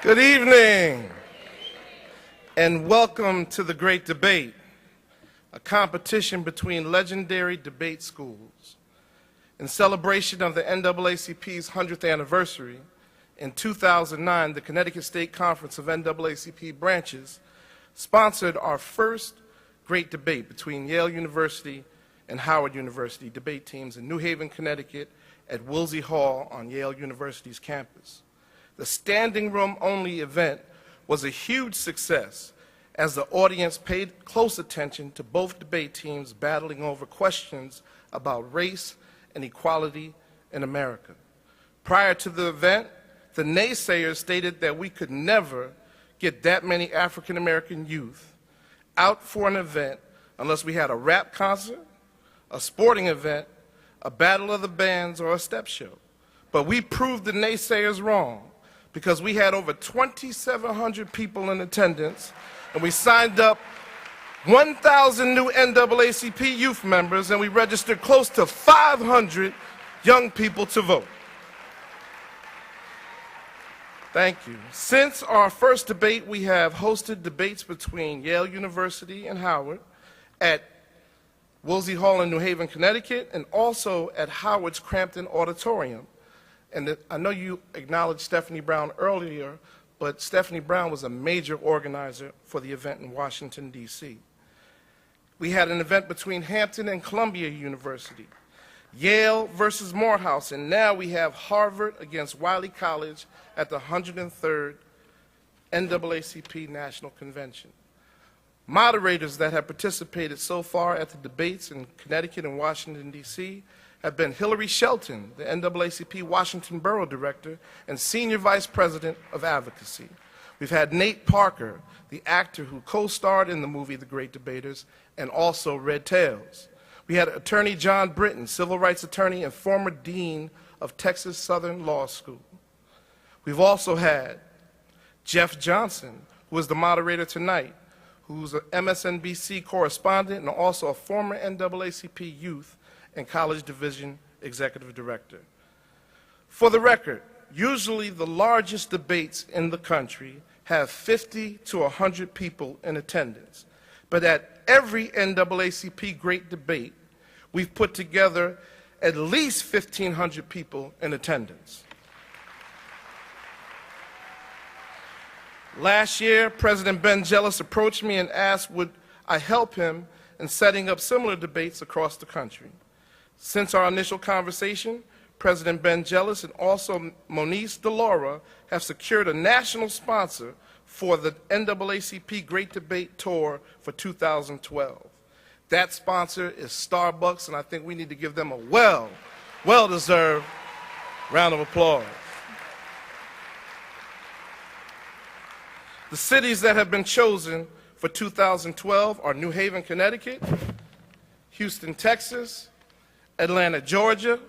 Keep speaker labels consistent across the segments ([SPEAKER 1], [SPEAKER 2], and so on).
[SPEAKER 1] Good evening, and welcome to the Great Debate, a competition between legendary debate schools. In celebration of the NAACP's 100th anniversary, in 2009, the Connecticut State Conference of NAACP branches sponsored our first great debate between Yale University and Howard University debate teams in New Haven, Connecticut at Wiley Hall on Yale University's campus. The standing room only event was a huge success as the audience paid close attention to both debate teams battling over questions about race and equality in America. Prior to the event, the naysayers stated that we could never get that many African American youth out for an event unless we had a rap concert, a sporting event, a battle of the bands, or a step show. But we proved the naysayers wrong, because we had over 2,700 people in attendance, and we signed up 1,000 new NAACP youth members, and we registered close to 500 young people to vote. Thank you. Since our first debate, we have hosted debates between Yale University and Howard at Wiley Hall in New Haven, Connecticut, and also at Howard's Crampton Auditorium. And I know you acknowledged Stephanie Brown earlier, but Stephanie Brown was a major organizer for the event in Washington, D.C. We had an event between Hampton and Columbia University, Yale versus Morehouse, and now we have Harvard against Wiley College at the 103rd NAACP National Convention. Moderators that have participated so far at the debates in Connecticut and Washington, D.C. have been Hillary Shelton, the NAACP Washington Borough Director and Senior Vice President of Advocacy. We've had Nate Parker, the actor who co-starred in the movie The Great Debaters and also Red Tails. We had Attorney John Britton, civil rights attorney and former dean of Texas Southern Law School. We've also had Jeff Johnson, who is the moderator tonight, who's an MSNBC correspondent and also a former NAACP youth and College Division Executive Director. For the record, usually the largest debates in the country have 50 to 100 people in attendance. But at every NAACP Great Debate, we've put together at least 1,500 people in attendance. Last year, President Ben Jealous approached me and asked would I help him in setting up similar debates across the country. Since our initial conversation, President Ben Jealous and also Monice DeLaura have secured a national sponsor for the NAACP Great Debate Tour for 2012. That sponsor is Starbucks, and I think we need to give them a well-deserved round of applause. The cities that have been chosen for 2012 are New Haven, Connecticut, Houston, Texas, Atlanta, Georgia,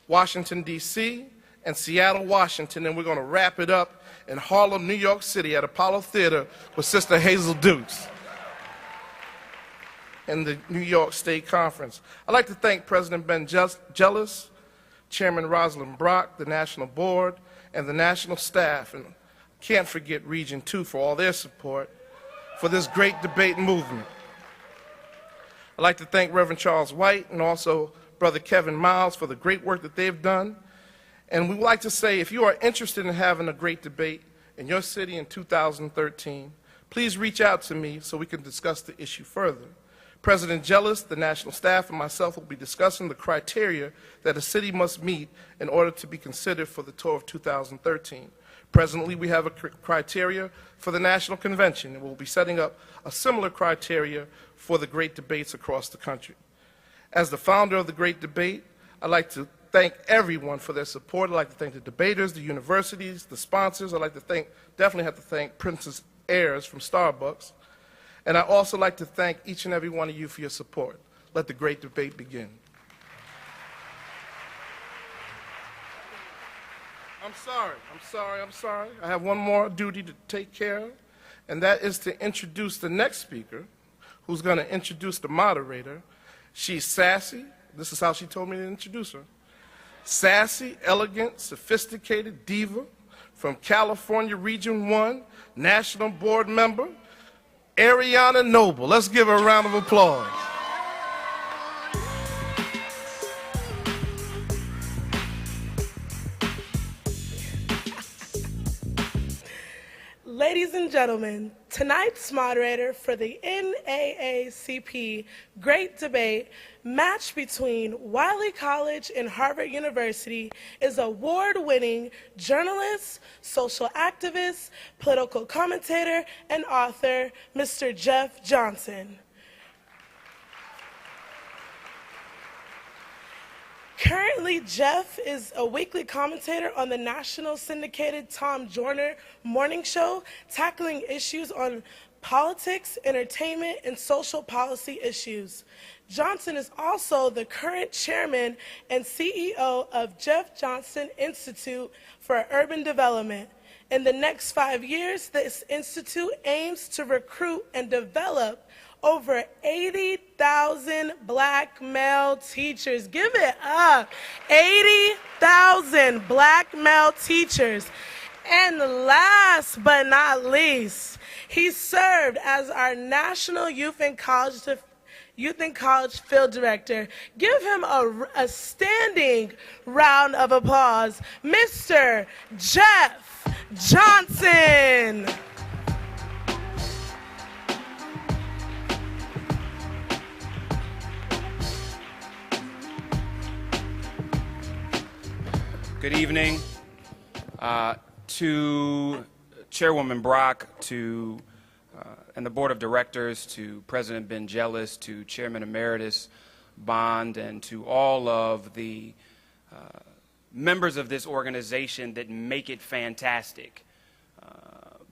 [SPEAKER 1] Washington, D.C., and Seattle, Washington, and we're going to wrap it up in Harlem, New York City at Apollo Theater with Sister Hazel Dukes in the New York State Conference. I'd like to thank President Ben Jealous, Chairman Rosalind Brock, the National Board, and the National Staff, and can't forget Region 2 for all their support for this great debate movement. I'd like to thank Reverend Charles White and also Brother Kevin Miles for the great work that they've done. And we would like to say, if you are interested in having a great debate in your city in 2013, please reach out to me so we can discuss the issue further. President Jealous, the National Staff, and myself will be discussing the criteria that a city must meet in order to be considered for the tour of 2013. Presently, we have a criteria for the National Convention, and we'll be setting up a similar criteria for the great debates across the country. As the founder of the Great Debate, I'd like to thank everyone for their support. I'd like to thank the debaters, the universities, the sponsors. I'd like to definitely have to thank Princess Ayers from Starbucks. And I'd also like to thank each and every one of you for your support. Let the Great Debate begin. I'm sorry. I have one more duty to take care of, and that is to introduce the next speaker, who's going to introduce the moderator. She's sassy. This is how she told me to introduce her. Sassy, elegant, sophisticated diva from California Region 1, National Board Member, Ariana Noble. Let's give her a round of applause.
[SPEAKER 2] Ladies and gentlemen, tonight's moderator for the NAACP Great Debate match between Wiley College and Harvard University is award-winning journalist, social activist, political commentator, and author, Mr. Jeff Johnson. Currently, Jeff is a weekly commentator on the national syndicated Tom Joyner morning show, tackling issues on politics, entertainment, and social policy issues. Johnson is also the current chairman and CEO of Jeff Johnson Institute for Urban Development. In the next 5 years, this institute aims to recruit and develop over 80,000 black male teachers. Give it up. 80,000 black male teachers. And last but not least, he served as our National Youth and College Field Director. Give him a standing round of applause, Mr. Jeff Johnson.
[SPEAKER 3] Good evening to Chairwoman Brock, and the Board of Directors, to President Ben Jealous, to Chairman Emeritus Bond, and to all of the members of this organization that make it fantastic.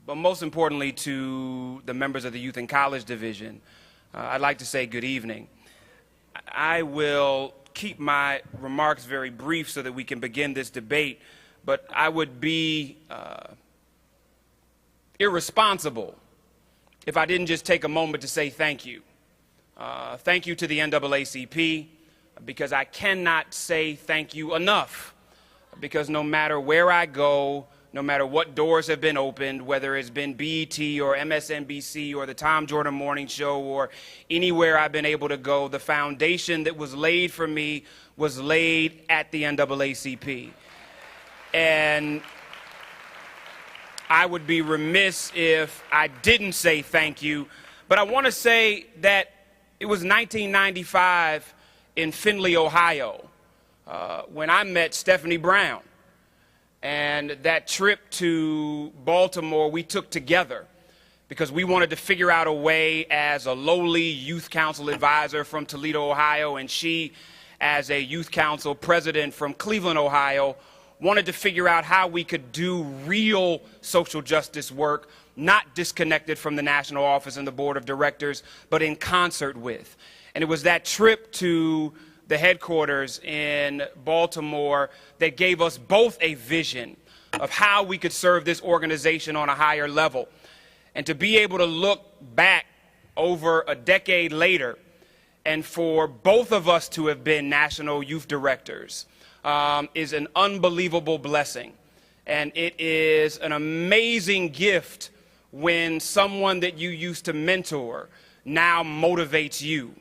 [SPEAKER 3] But most importantly, to the members of the Youth and College Division, I'd like to say good evening. I will keep my remarks very brief so that we can begin this debate, but I would be irresponsible if I didn't just take a moment to say thank you. Thank you to the NAACP, because I cannot say thank you enough, because no matter where I go, no matter what doors have been opened, whether it's been BET or MSNBC or the Tom Joyner Morning Show or anywhere I've been able to go, the foundation that was laid for me was laid at the NAACP. And I would be remiss if I didn't say thank you, but I want to say that it was 1995 in Findlay, Ohio, when I met Stephanie Brown. And that trip to Baltimore we took together because we wanted to figure out a way, as a lowly youth council advisor from Toledo, Ohio, and she, as a youth council president from Cleveland, Ohio, wanted to figure out how we could do real social justice work, not disconnected from the national office and the board of directors, but in concert with. And it was that trip to the headquarters in Baltimore that gave us both a vision of how we could serve this organization on a higher level. And to be able to look back over a decade later, and for both of us to have been national youth directors, is an unbelievable blessing. And it is an amazing gift when someone that you used to mentor now motivates you.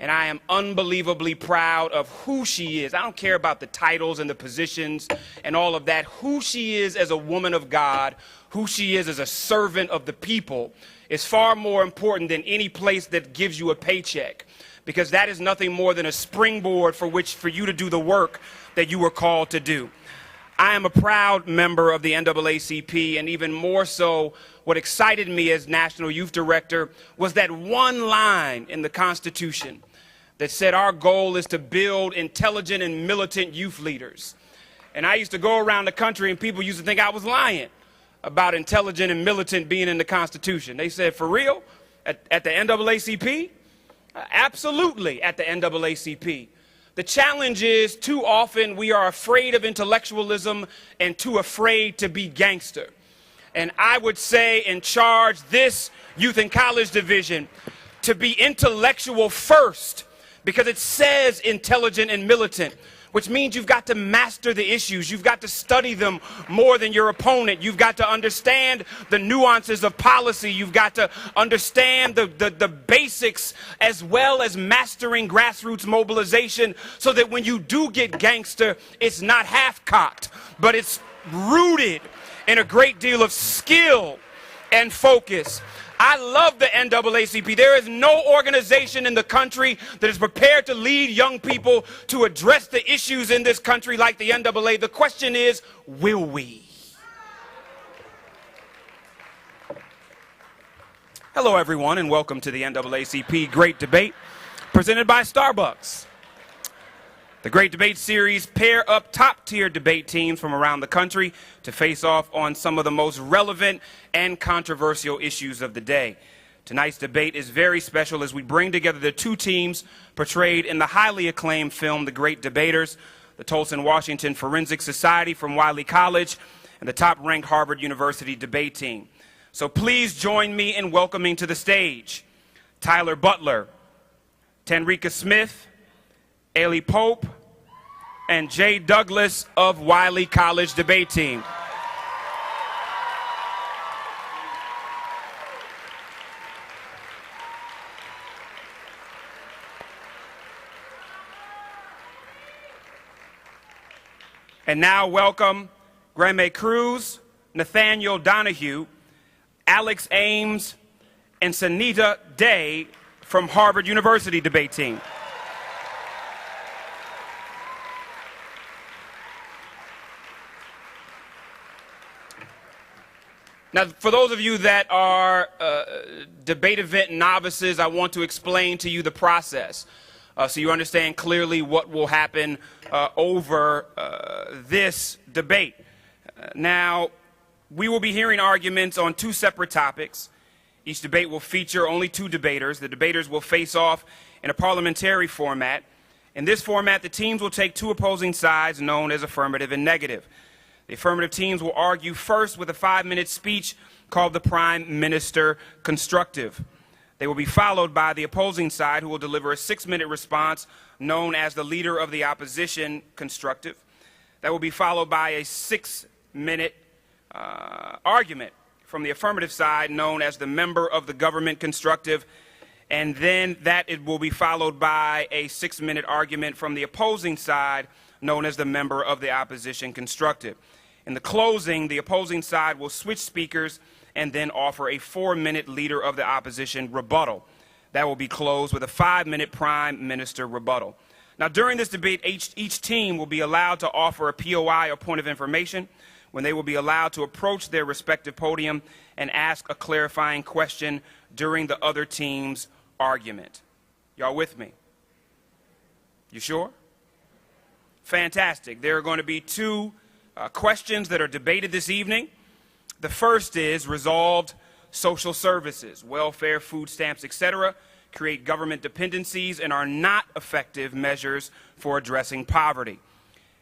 [SPEAKER 3] And I am unbelievably proud of who she is. I don't care about the titles and the positions and all of that. Who she is as a woman of God, who she is as a servant of the people, is far more important than any place that gives you a paycheck, because that is nothing more than a springboard for you to do the work that you were called to do. I am a proud member of the NAACP, and even more so, what excited me as National Youth Director was that one line in the Constitution that said our goal is to build intelligent and militant youth leaders. And I used to go around the country and people used to think I was lying about intelligent and militant being in the Constitution. They said, for real? At the NAACP? Absolutely, at the NAACP. The challenge is, too often we are afraid of intellectualism and too afraid to be gangster. And I would say and charge this Youth and College Division to be intellectual first, because it says intelligent and militant. which means you've got to master the issues. You've got to study them more than your opponent. You've got to understand the nuances of policy. You've got to understand the basics, as well as mastering grassroots mobilization, so that when you do get gangster, it's not half-cocked, but it's rooted in a great deal of skill and focus. I love the NAACP. There is no organization in the country that is prepared to lead young people to address the issues in this country like the NAA. The question is, will we? Hello, everyone, and welcome to the NAACP Great Debate, presented by Starbucks. The Great Debate Series pair up top-tier debate teams from around the country to face off on some of the most relevant and controversial issues of the day. Tonight's debate is very special as we bring together the two teams portrayed in the highly acclaimed film The Great Debaters, the Tulsa, Washington Forensic Society from Wiley College, and the top-ranked Harvard University debate team. So please join me in welcoming to the stage Tyler Butler, Tanrika Smith, Ailey Pope, and Jay Douglas of Wiley College debate team. And now welcome Graeme Cruz, Nathaniel Donahue, Alex Ames, and Sanita Day from Harvard University debate team. Now, for those of you that are debate event novices, I want to explain to you the process so you understand clearly what will happen over this debate. Now, we will be hearing arguments on two separate topics. Each debate will feature only two debaters. The debaters will face off in a parliamentary format. In this format, the teams will take two opposing sides known as affirmative and negative. The affirmative teams will argue first with a 5-minute speech called the Prime Minister Constructive. They will be followed by the opposing side, who will deliver a 6-minute response known as the Leader of the Opposition Constructive. That will be followed by a 6-minute argument from the affirmative side known as the Member of the Government Constructive. And then it will be followed by a 6-minute argument from the opposing side known as the Member of the Opposition Constructive. In the closing, the opposing side will switch speakers and then offer a 4-minute Leader of the Opposition rebuttal. That will be closed with a 5-minute Prime Minister rebuttal. Now, during this debate, each team will be allowed to offer a POI or point of information, when they will be allowed to approach their respective podium and ask a clarifying question during the other team's argument. Y'all with me? You sure? Fantastic. There are going to be two questions that are debated this evening. The first is resolved social services, welfare, food stamps, etc., create government dependencies and are not effective measures for addressing poverty.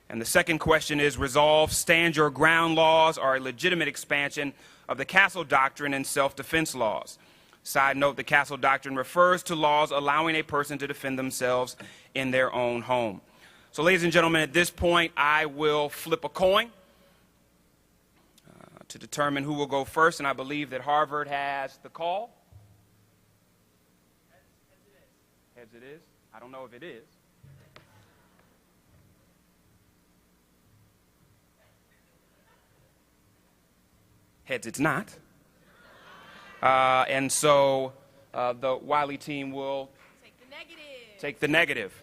[SPEAKER 3] And the second question is resolve stand your ground laws are a legitimate expansion of the Castle Doctrine and self-defense laws. Side note, the Castle Doctrine refers to laws allowing a person to defend themselves in their own home. So, ladies and gentlemen, at this point, I will flip a coin to determine who will go first, and I believe that Harvard has the call. Heads it is. I don't know if it is. Heads it's not. And so the Wiley team will take the negative.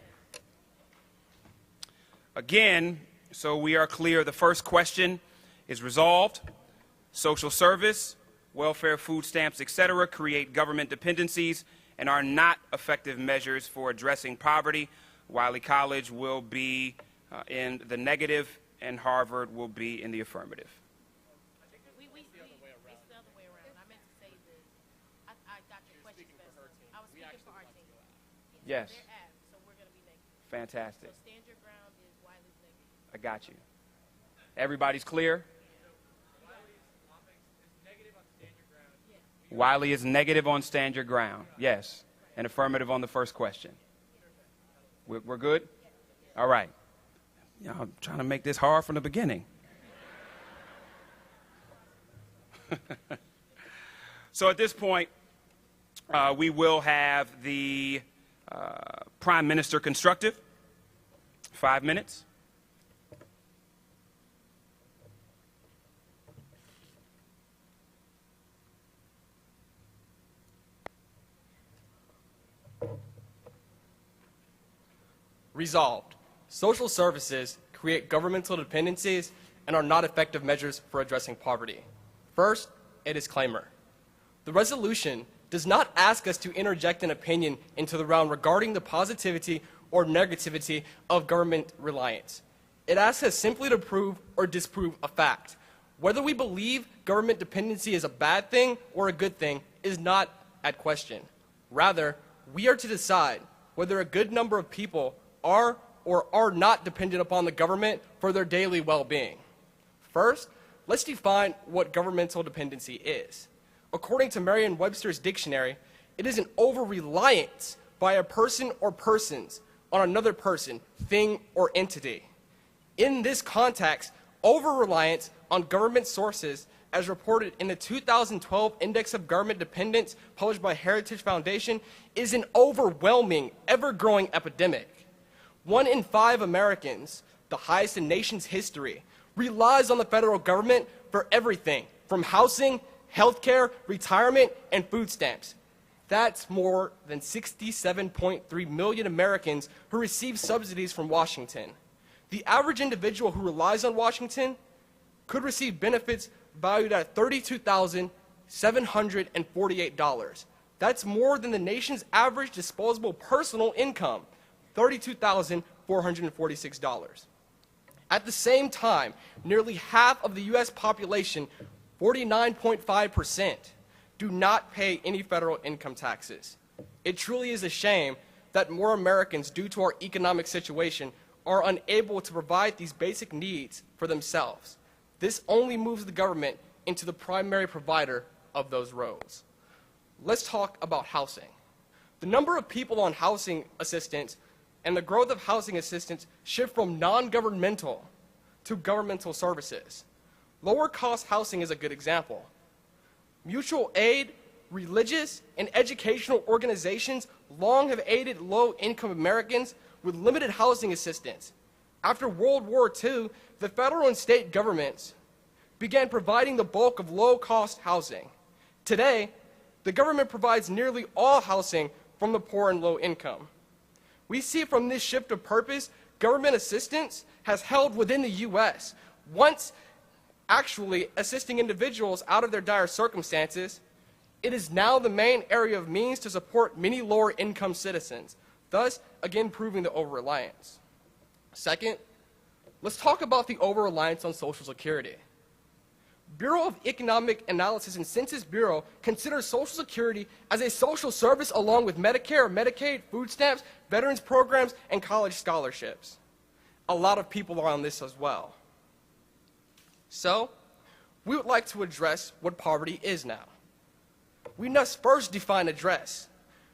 [SPEAKER 3] Again, so we are clear, the first question is resolved. Social service, welfare, food stamps, etc., create government dependencies and are not effective measures for addressing poverty. Wiley College will be in the negative and Harvard will be in the affirmative.
[SPEAKER 4] It's the other way around. I meant to say this. I got your question first. I was speaking for our team.
[SPEAKER 3] Yes.
[SPEAKER 4] They're apt, so we're going to be negative.
[SPEAKER 3] Fantastic.
[SPEAKER 4] So stand your ground is Wiley's negative.
[SPEAKER 3] I got you. Everybody's clear? Wiley is negative on stand your ground. Yes. And affirmative on the first question. We're good? All right. I'm trying to make this hard from the beginning. So at this point, we will have the Prime Minister constructive. 5 minutes.
[SPEAKER 5] Resolved. Social services create governmental dependencies and are not effective measures for addressing poverty. First, a disclaimer. The resolution does not ask us to interject an opinion into the round regarding the positivity or negativity of government reliance. It asks us simply to prove or disprove a fact. Whether we believe government dependency is a bad thing or a good thing is not at question. Rather, we are to decide whether a good number of people are or are not dependent upon the government for their daily well-being. First, let's define what governmental dependency is. According to Merriam-Webster's dictionary, it is an over-reliance by a person or persons on another person, thing, or entity. In this context, over-reliance on government sources, as reported in the 2012 Index of Government Dependence published by Heritage Foundation, is an overwhelming, ever-growing epidemic. 1 in 5 Americans, the highest in nation's history, relies on the federal government for everything from housing, healthcare, retirement, and food stamps. That's more than 67.3 million Americans who receive subsidies from Washington. The average individual who relies on Washington could receive benefits valued at $32,748. That's more than the nation's average disposable personal income, $32,446. At the same time, nearly half of the U.S. population, 49.5%, do not pay any federal income taxes. It truly is a shame that more Americans, due to our economic situation, are unable to provide these basic needs for themselves. This only moves the government into the primary provider of those roles. Let's talk about housing. The number of people on housing assistance and the growth of housing assistance shift from non-governmental to governmental services. Lower-cost housing is a good example. Mutual aid, religious, and educational organizations long have aided low-income Americans with limited housing assistance. After World War II, the federal and state governments began providing the bulk of low-cost housing. Today, the government provides nearly all housing from the poor and low income. We see from this shift of purpose, government assistance has held within the U.S. Once actually assisting individuals out of their dire circumstances, it is now the main area of means to support many lower income citizens, thus again proving the over-reliance. Second, let's talk about the over-reliance on Social Security. Bureau of Economic Analysis and Census Bureau considers Social Security as a social service along with Medicare, Medicaid, food stamps, veterans programs, and college scholarships. A lot of people are on this as well. So, we would like to address what poverty is now. We must first define address,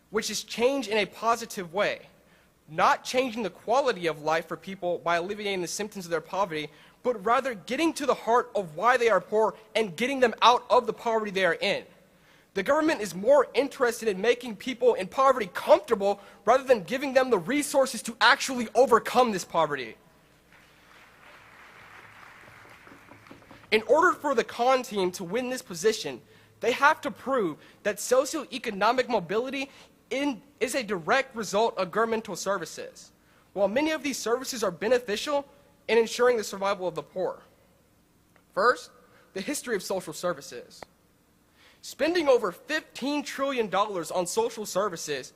[SPEAKER 5] which is change in a positive way, not changing the quality of life for people by alleviating the symptoms of their poverty, but rather getting to the heart of why they are poor and getting them out of the poverty they are in. The government is more interested in making people in poverty comfortable rather than giving them the resources to actually overcome this poverty. In order for the con team to win this position, they have to prove that socioeconomic mobility is a direct result of governmental services, while many of these services are beneficial in ensuring the survival of the poor. First, the history of social services. Spending over $15 trillion on social services,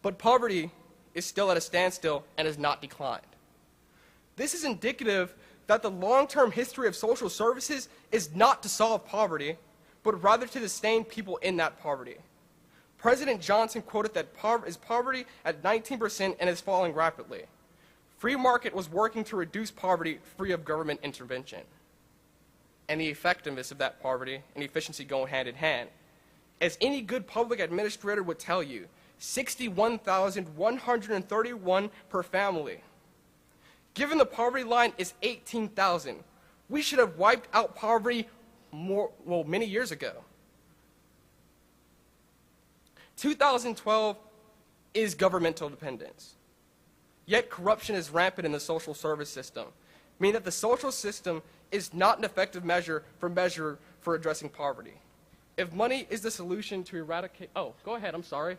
[SPEAKER 5] but poverty is still at a standstill and has not declined. This is indicative that the long-term history of social services is not to solve poverty, but rather to sustain people in that poverty. President Johnson quoted that poverty at 19% and is falling rapidly. Free market was working to reduce poverty free of government intervention. And the effectiveness of that poverty and efficiency go hand in hand. As any good public administrator would tell you, $61,131 per family. Given the poverty line is 18,000, we should have wiped out poverty many years ago. 2012 is governmental dependence. Yet corruption is rampant in the social service system, meaning that the social system is not an effective measure for addressing poverty. If money is the solution to eradicate... Oh, go ahead, I'm sorry.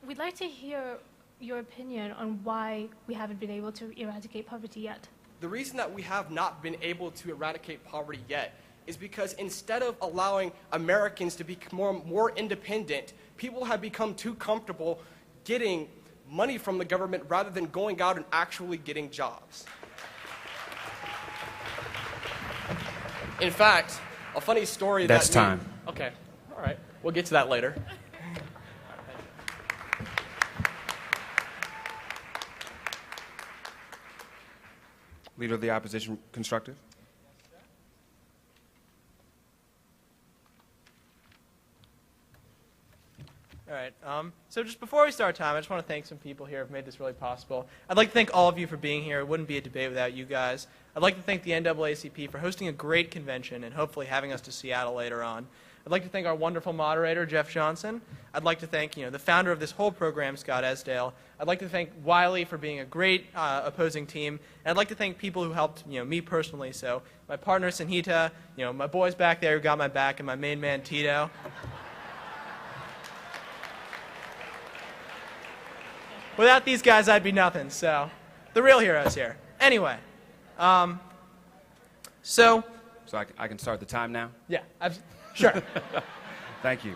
[SPEAKER 6] We'd like to hear your opinion on why we haven't been able to eradicate poverty yet.
[SPEAKER 5] The reason that we have not been able to eradicate poverty yet is because instead of allowing Americans to be more independent, people have become too comfortable getting money from the government rather than going out and actually getting jobs. In fact, a funny story
[SPEAKER 3] That's time.
[SPEAKER 5] Okay, all right. We'll get to that later.
[SPEAKER 3] Leader of the Opposition, constructive.
[SPEAKER 7] All right. So just before we start time, I just want to thank some people here who have made this really possible. I'd like to thank all of you for being here. It wouldn't be a debate without you guys. I'd like to thank the NAACP for hosting a great convention and hopefully having us to Seattle later on. I'd like to thank our wonderful moderator, Jeff Johnson. I'd like to thank the founder of this whole program, Scott Esdale. I'd like to thank Wiley for being a great opposing team. And I'd like to thank people who helped me personally. So my partner, Sanhita, my boys back there who got my back, and my main man, Tito. Without these guys, I'd be nothing. So the real heroes here. Anyway,
[SPEAKER 3] So I can start the time now?
[SPEAKER 7] yeah, sure.
[SPEAKER 3] Thank you.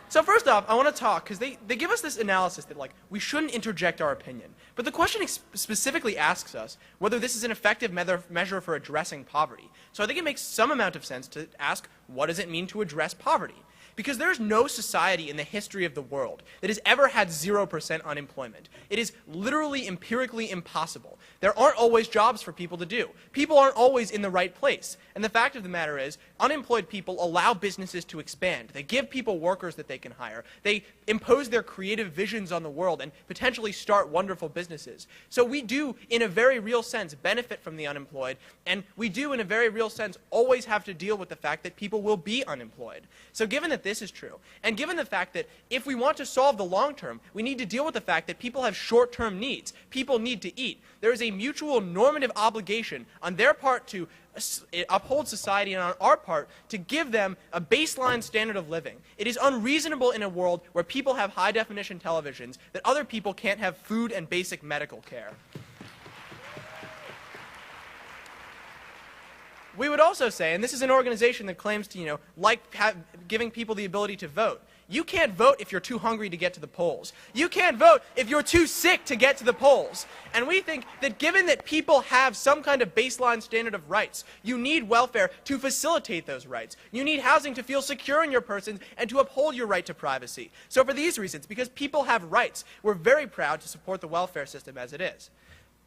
[SPEAKER 7] So first off, I want to talk, because they give us this analysis that, we shouldn't interject our opinion. But the question specifically asks us whether this is an effective measure for addressing poverty. So I think it makes some amount of sense to ask, what does it mean to address poverty? Because there is no society in the history of the world that has ever had 0% unemployment. It is literally empirically impossible. There aren't always jobs for people to do. People aren't always in the right place. And the fact of the matter is, unemployed people allow businesses to expand. They give people workers that they can hire. They impose their creative visions on the world and potentially start wonderful businesses. So we do, in a very real sense, benefit from the unemployed. And we do, in a very real sense, always have to deal with the fact that people will be unemployed. So given that this is true, and given the fact that if we want to solve the long term, we need to deal with the fact that people have short-term needs. People need to eat. There is a mutual normative obligation on their part to uphold society and on our part to give them a baseline standard of living. It is unreasonable in a world where people have high-definition televisions that other people can't have food and basic medical care. We would also say, and this is an organization that claims to, giving people the ability to vote. You can't vote if you're too hungry to get to the polls. You can't vote if you're too sick to get to the polls. And we think that given that people have some kind of baseline standard of rights, you need welfare to facilitate those rights. You need housing to feel secure in your person and to uphold your right to privacy. So for these reasons, because people have rights, we're very proud to support the welfare system as it is.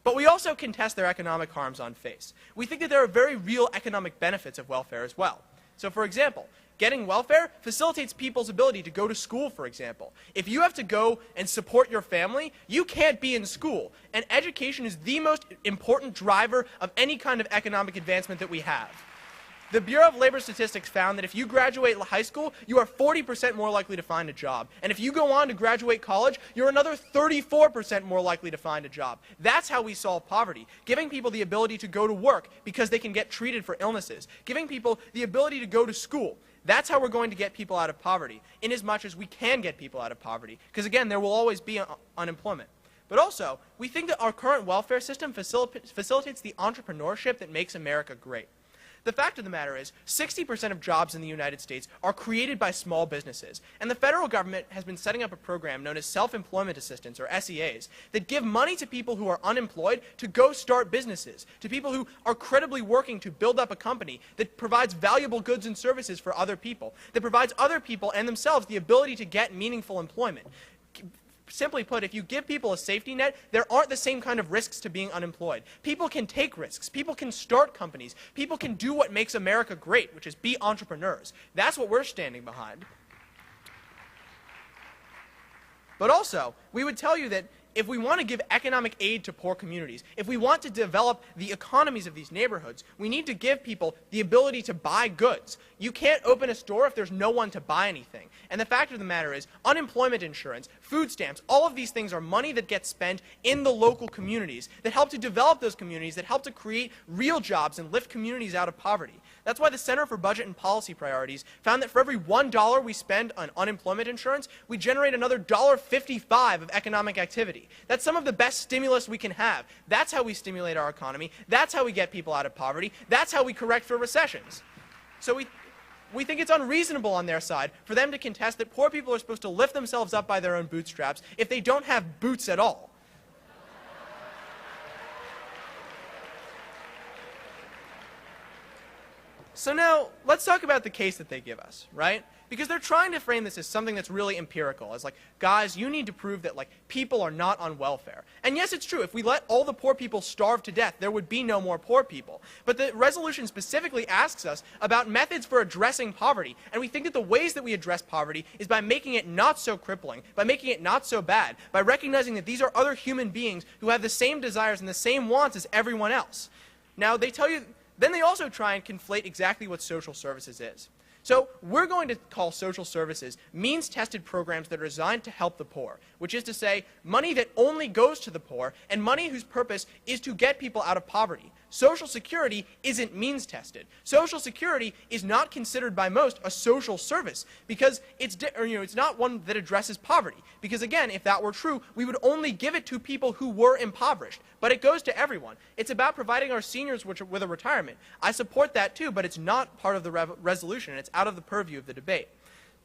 [SPEAKER 7] But we also contest their economic harms on face. We think that there are very real economic benefits of welfare as well. So for example, getting welfare facilitates people's ability to go to school, for example. If you have to go and support your family, you can't be in school. And education is the most important driver of any kind of economic advancement that we have. The Bureau of Labor Statistics found that if you graduate high school, you are 40% more likely to find a job. And if you go on to graduate college, you're another 34% more likely to find a job. That's how we solve poverty. Giving people the ability to go to work because they can get treated for illnesses. Giving people the ability to go to school. That's how we're going to get people out of poverty, inasmuch as we can get people out of poverty. Because again, there will always be unemployment. But also, we think that our current welfare system facilitates the entrepreneurship that makes America great. The fact of the matter is, 60% of jobs in the United States are created by small businesses. And the federal government has been setting up a program known as self-employment assistance, or SEAs, that give money to people who are unemployed to go start businesses, to people who are credibly working to build up a company that provides valuable goods and services for other people, that provides other people and themselves the ability to get meaningful employment. Simply put, if you give people a safety net, there aren't the same kind of risks to being unemployed. People can take risks. People can start companies. People can do what makes America great, which is be entrepreneurs. That's what we're standing behind. But also, we would tell you that if we want to give economic aid to poor communities, if we want to develop the economies of these neighborhoods, we need to give people the ability to buy goods. You can't open a store if there's no one to buy anything. And the fact of the matter is, unemployment insurance, food stamps, all of these things are money that gets spent in the local communities that help to develop those communities, that help to create real jobs and lift communities out of poverty. That's why the Center for Budget and Policy Priorities found that for every $1 we spend on unemployment insurance, we generate another $1.55 of economic activity. That's some of the best stimulus we can have. That's how we stimulate our economy. That's how we get people out of poverty. That's how we correct for recessions. So we think it's unreasonable on their side for them to contest that poor people are supposed to lift themselves up by their own bootstraps if they don't have boots at all. So now, let's talk about the case that they give us, right? Because they're trying to frame this as something that's really empirical, as like, guys, you need to prove that like people are not on welfare. And yes, it's true, if we let all the poor people starve to death, there would be no more poor people. But the resolution specifically asks us about methods for addressing poverty, and we think that the ways that we address poverty is by making it not so crippling, by making it not so bad, by recognizing that these are other human beings who have the same desires and the same wants as everyone else. Now, they tell you. Then they also try and conflate exactly what social services is. So we're going to call social services means-tested programs that are designed to help the poor, which is to say money that only goes to the poor and money whose purpose is to get people out of poverty. Social Security isn't means-tested. Social Security is not considered by most a social service because it's not one that addresses poverty. Because again, if that were true, we would only give it to people who were impoverished. But it goes to everyone. It's about providing our seniors with a retirement. I support that too, but it's not part of the resolution, and it's out of the purview of the debate.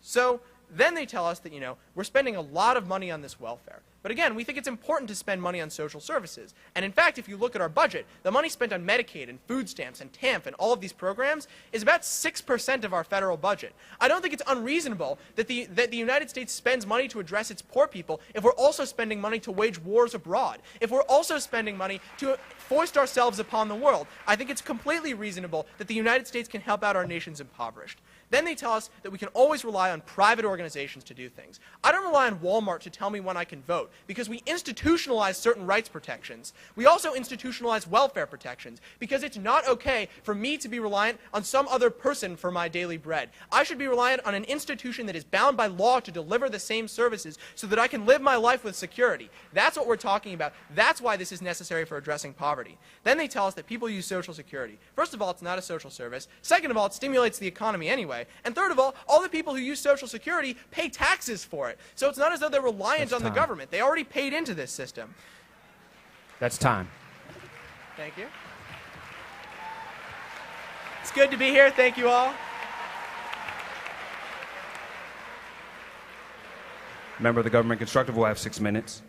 [SPEAKER 7] So then they tell us that, we're spending a lot of money on this welfare. But again, we think it's important to spend money on social services. And in fact, if you look at our budget, the money spent on Medicaid and food stamps and TANF and all of these programs is about 6% of our federal budget. I don't think it's unreasonable that the United States spends money to address its poor people if we're also spending money to wage wars abroad, if we're also spending money to foist ourselves upon the world. I think it's completely reasonable that the United States can help out our nation's impoverished. Then they tell us that we can always rely on private organizations to do things. I don't rely on Walmart to tell me when I can vote, because we institutionalize certain rights protections. We also institutionalize welfare protections, because it's not okay for me to be reliant on some other person for my daily bread. I should be reliant on an institution that is bound by law to deliver the same services so that I can live my life with security. That's what we're talking about. That's why this is necessary for addressing poverty. Then they tell us that people use Social Security. First of all, it's not a social service. Second of all, it stimulates the economy anyway. And third of all the people who use Social Security pay taxes for it. So it's not as though they're reliant on the government. They already paid into this system.
[SPEAKER 3] That's time.
[SPEAKER 7] Thank you. It's good to be here. Thank you all.
[SPEAKER 3] Member of the Government Constructive will have 6 minutes.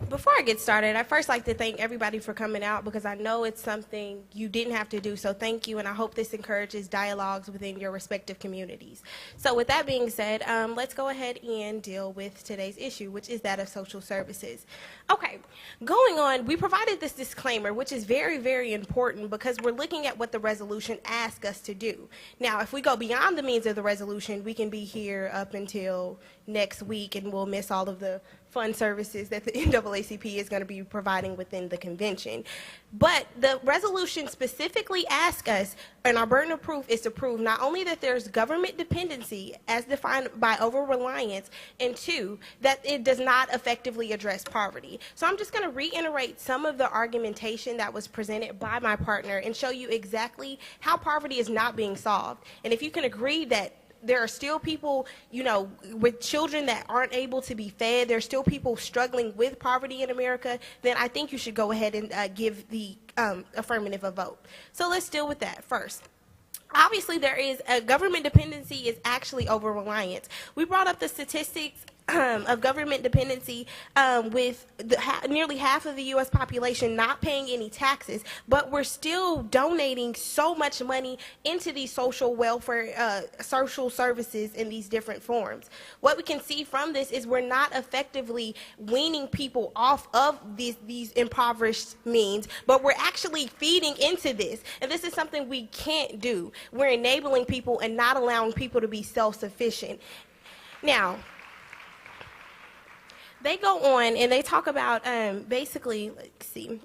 [SPEAKER 8] Before I get started, I'd first like to thank everybody for coming out because I know it's something you didn't have to do, so thank you, and I hope this encourages dialogues within your respective communities. So with that being said, let's go ahead and deal with today's issue, which is that of social services. Okay, going on, we provided this disclaimer, which is very, very important because we're looking at what the resolution asks us to do. Now, if we go beyond the means of the resolution, we can be here up until next week and we'll miss all of the fund services that the NAACP is going to be providing within the convention. But the resolution specifically asks us, and our burden of proof is to prove not only that there's government dependency as defined by over-reliance, and two, that it does not effectively address poverty. So I'm just going to reiterate some of the argumentation that was presented by my partner and show you exactly how poverty is not being solved. And if you can agree that there are still people, with children that aren't able to be fed. There's still people struggling with poverty in America. Then I think you should go ahead and give the affirmative a vote. So let's deal with that first. Obviously, there is a government dependency is actually over-reliance. We brought up the statistics of government dependency with nearly half of the U.S. population not paying any taxes, but we're still donating so much money into these social welfare, social services in these different forms. What we can see from this is we're not effectively weaning people off of these impoverished means, but we're actually feeding into this, and this is something we can't do. We're enabling people and not allowing people to be self-sufficient. Now, They go on and they talk about basically, let's see.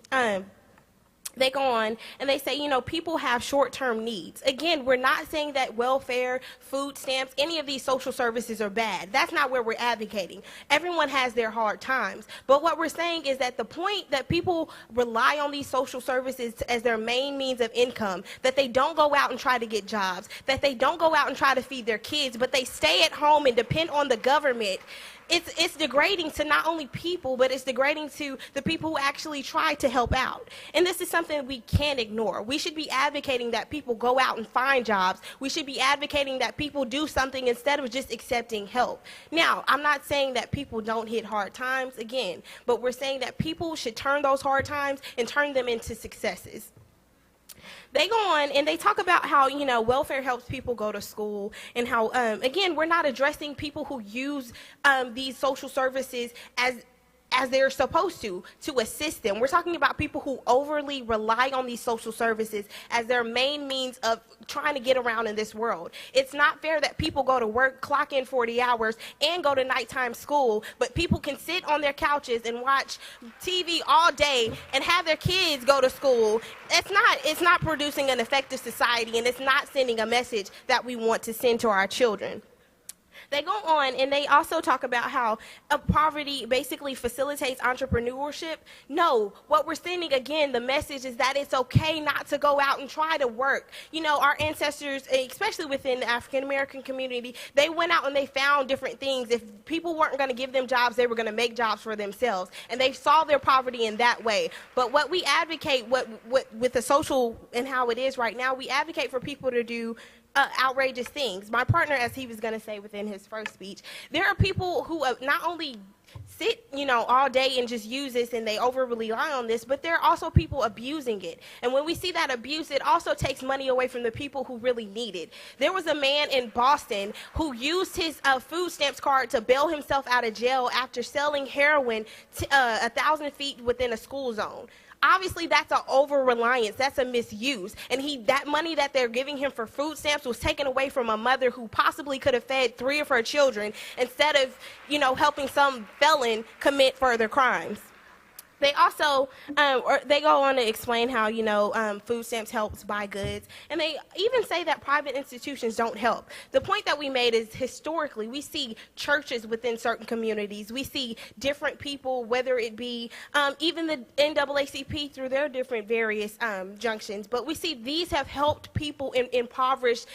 [SPEAKER 8] They go on and they say, you know, people have short-term needs. Again, we're not saying that welfare, food stamps, any of these social services are bad. That's not where we're advocating. Everyone has their hard times. But what we're saying is that the point that people rely on these social services as their main means of income, that they don't go out and try to get jobs, that they don't go out and try to feed their kids, but they stay at home and depend on the government. It's degrading to not only people, but it's degrading to the people who actually try to help out. And this is something we can't ignore. We should be advocating that people go out and find jobs. We should be advocating that people do something instead of just accepting help. Now, I'm not saying that people don't hit hard times, again, but we're saying that people should turn those hard times and turn them into successes. They go on and they talk about how, you know, welfare helps people go to school and how, again, we're not addressing people who use these social services as they're supposed to assist them. We're talking about people who overly rely on these social services as their main means of trying to get around in this world. It's not fair that people go to work, clock in 40 hours, and go to nighttime school, but people can sit on their couches and watch TV all day and have their kids go to school. It's not producing an effective society, and it's not sending a message that we want to send to our children. They go on and they also talk about how poverty basically facilitates entrepreneurship. No, what we're sending, again, the message is that it's okay not to go out and try to work. You know, our ancestors, especially within the African American community, they went out and they found different things. If people weren't going to give them jobs, they were going to make jobs for themselves. And they solved their poverty in that way. But what we advocate, with the social and how it is right now, we advocate for people to do outrageous things. My partner, as he was going to say within his first speech, there are people who not only sit, you know, all day and just use this and they over rely on this, but there are also people abusing it. And when we see that abuse, it also takes money away from the people who really need it. There was a man in Boston who used his food stamps card to bail himself out of jail after selling heroin 1,000 feet within a school zone. Obviously, that's an over-reliance. That's a misuse. And that money that they're giving him for food stamps was taken away from a mother who possibly could have fed 3 of her children instead of, you know, helping some felon commit further crimes. They also, they go on to explain how, you know, food stamps helps buy goods. And they even say that private institutions don't help. The point that we made is historically, we see churches within certain communities. We see different people, whether it be even the NAACP through their different various junctions. But we see these have helped people in impoverished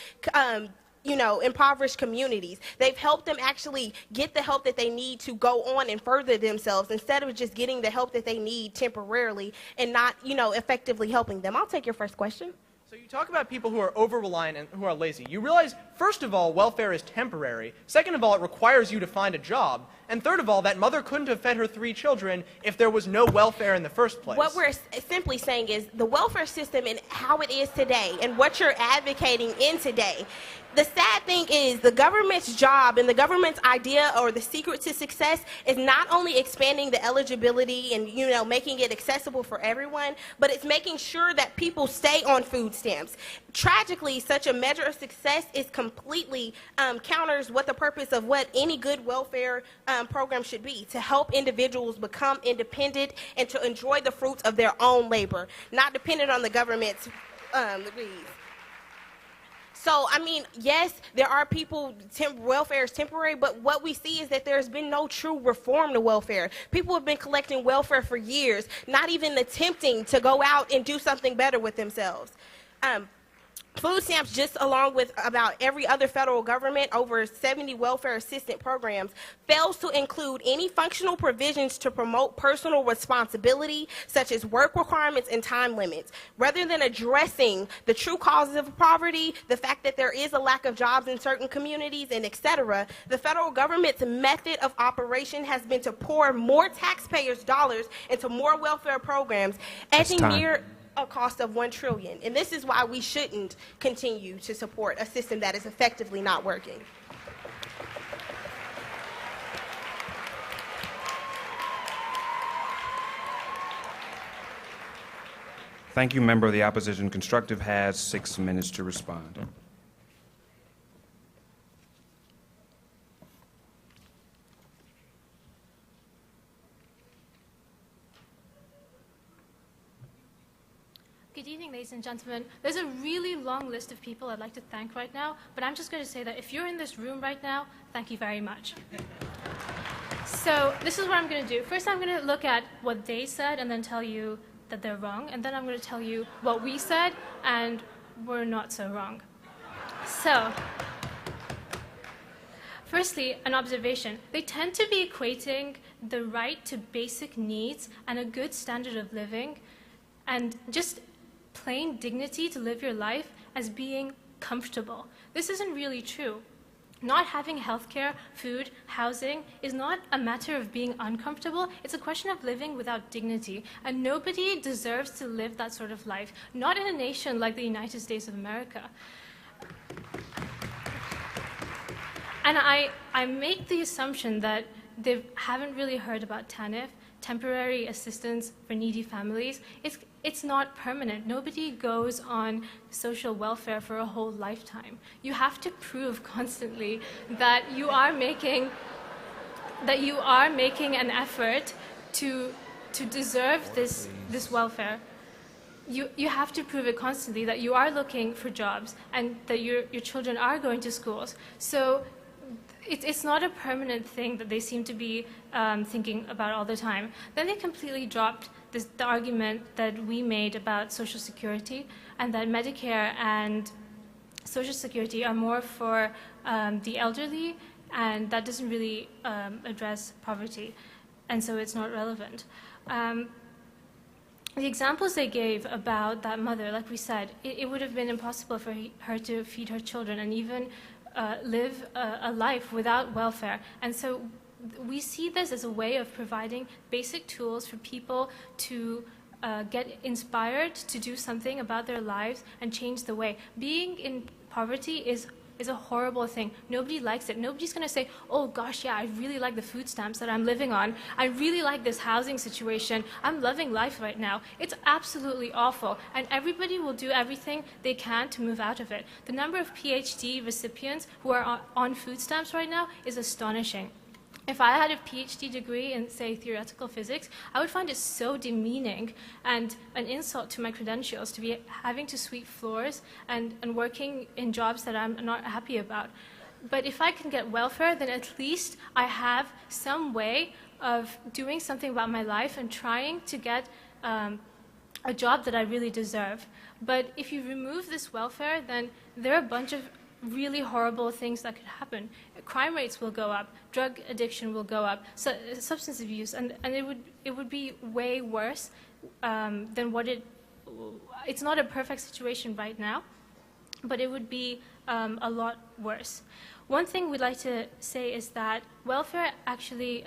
[SPEAKER 8] impoverished communities. They've helped them actually get the help that they need to go on and further themselves instead of just getting the help that they need temporarily and not, you know, effectively helping them. I'll take your first question.
[SPEAKER 7] So you talk about people who are over-reliant and who are lazy. You realize, first of all, welfare is temporary. Second of all, it requires you to find a job. And third of all, that mother couldn't have fed her 3 children if there was no welfare in the first place.
[SPEAKER 8] What we're simply saying is the welfare system and how it is today and what you're advocating in today, the sad thing is the government's job and the government's idea or the secret to success is not only expanding the eligibility and, you know, making it accessible for everyone, but it's making sure that people stay on food stamps. Tragically, such a measure of success is completely counters what the purpose of what any good welfare program should be, to help individuals become independent and to enjoy the fruits of their own labor, not dependent on the government's degrees. So, I mean, yes, there are people, welfare is temporary, but what we see is that there's been no true reform to welfare. People have been collecting welfare for years, not even attempting to go out and do something better with themselves. Food stamps, just along with about every other federal government, over 70 welfare assistance programs, fails to include any functional provisions to promote personal responsibility, such as work requirements and time limits. Rather than addressing the true causes of poverty, the fact that there is a lack of jobs in certain communities, and etc., the federal government's method of operation has been to pour more taxpayers' dollars into more welfare programs, edging near a cost of $1 trillion. And this is why we shouldn't continue to support a system that is effectively not working.
[SPEAKER 3] Thank you, member of the opposition. Constructive has 6 minutes to respond.
[SPEAKER 6] Good evening, ladies and gentlemen. There's a really long list of people I'd like to thank right now, but I'm just going to say that if you're in this room right now, thank you very much. So this is what I'm going to do. First, I'm going to look at what they said and then tell you that they're wrong, and then I'm going to tell you what we said and we're not so wrong. So, firstly, an observation. They tend to be equating the right to basic needs and a good standard of living and just plain dignity to live your life as being comfortable. This isn't really true. Not having healthcare, food, housing is not a matter of being uncomfortable. It's a question of living without dignity. And nobody deserves to live that sort of life, not in a nation like the United States of America. And I make the assumption that they haven't really heard about TANF, temporary assistance for needy families. It's not permanent. Nobody goes on social welfare for a whole lifetime. You have to prove constantly that you are making an effort to deserve this welfare. You have to prove it constantly that you are looking for jobs and that your children are going to schools. So it's not a permanent thing that they seem to be thinking about all the time. Then they completely dropped the argument that we made about Social Security and that Medicare and Social Security are more for the elderly, and that doesn't really address poverty, and so it's not relevant. The examples they gave about that mother, like we said, it would have been impossible for her to feed her children and even live a life without welfare. And so we see this as a way of providing basic tools for people to get inspired to do something about their lives and change the way. Being in poverty is a horrible thing. Nobody likes it. Nobody's going to say, oh gosh, yeah, I really like the food stamps that I'm living on. I really like this housing situation. I'm loving life right now. It's absolutely awful. And everybody will do everything they can to move out of it. The number of PhD recipients who are on food stamps right now is astonishing. If I had a PhD degree in, say, theoretical physics, I would find it so demeaning and an insult to my credentials to be having to sweep floors and working in jobs that I'm not happy about. But if I can get welfare, then at least I have some way of doing something about my life and trying to get a job that I really deserve. But if you remove this welfare, then there are a bunch of really horrible things that could happen. Crime rates will go up, drug addiction will go up, so, substance abuse, and it would be way worse than what it's not a perfect situation right now, but it would be a lot worse. One thing we'd like to say is that welfare actually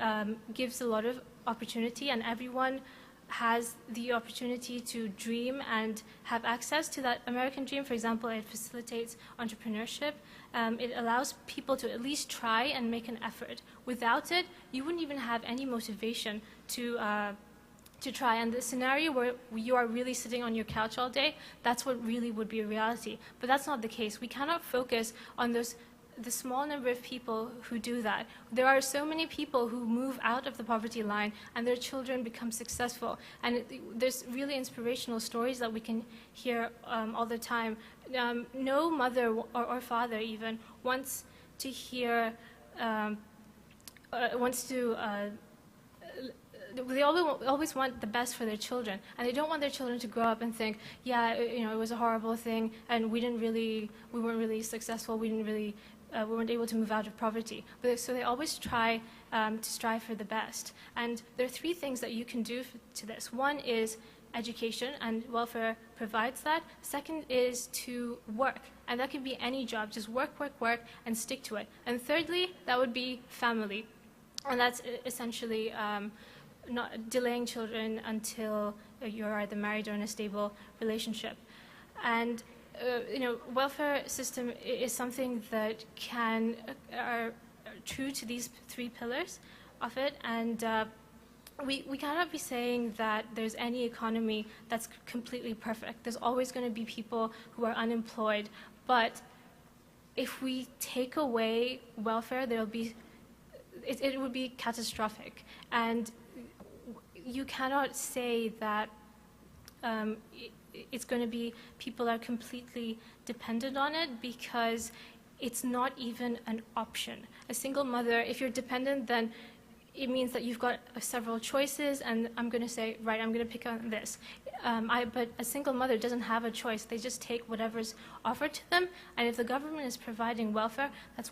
[SPEAKER 6] gives a lot of opportunity, and everyone has the opportunity to dream and have access to that American dream. For example, it facilitates entrepreneurship. It allows people to at least try and make an effort. Without it, you wouldn't even have any motivation to try. And the scenario where you are really sitting on your couch all day, that's what really would be a reality. But that's not the case. We cannot focus on the small number of people who do that. There are so many people who move out of the poverty line and their children become successful. And there's really inspirational stories that we can hear all the time. No mother or father even wants to hear, they always want the best for their children, and they don't want their children to grow up and think, yeah, it was a horrible thing, and we weren't really successful, we weren't able to move out of poverty. So they always try to strive for the best. And there are three things that you can do to this. One is education, and welfare provides that. Second is to work, and that can be any job. Just work, and stick to it. And thirdly, that would be family, and that's essentially not delaying children until you're either married or in a stable relationship. And welfare system is something that are true to these three pillars of it, and we cannot be saying that there's any economy that's completely perfect. There's always going to be people who are unemployed, but if we take away welfare, it would be catastrophic. And you cannot say that it's going to be people are completely dependent on it because it's not even an option. A single mother, if you're dependent, then it means that you've got several choices, and I'm going to say, right, I'm going to pick on this. But a single mother doesn't have a choice. They just take whatever's offered to them, and if the government is providing welfare, that's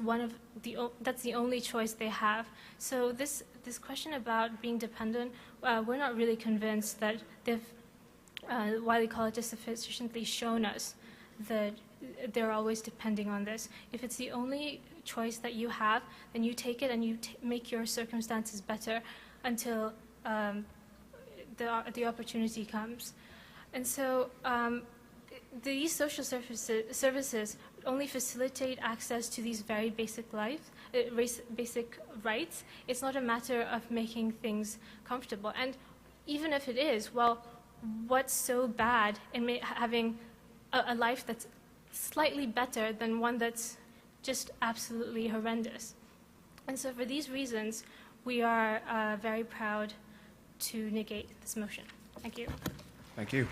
[SPEAKER 6] the only choice they have. So this question about being dependent, we're not really convinced that they've Wiley College has sufficiently shown us that they're always depending on this. If it's the only choice that you have, then you take it and you make your circumstances better until the opportunity comes. And so these social services only facilitate access to these very basic basic rights. It's not a matter of making things comfortable. And even if it is, well, what's so bad in having a life that's slightly better than one that's just absolutely horrendous? And so for these reasons, we are very proud to negate this motion. Thank you.
[SPEAKER 3] Thank you.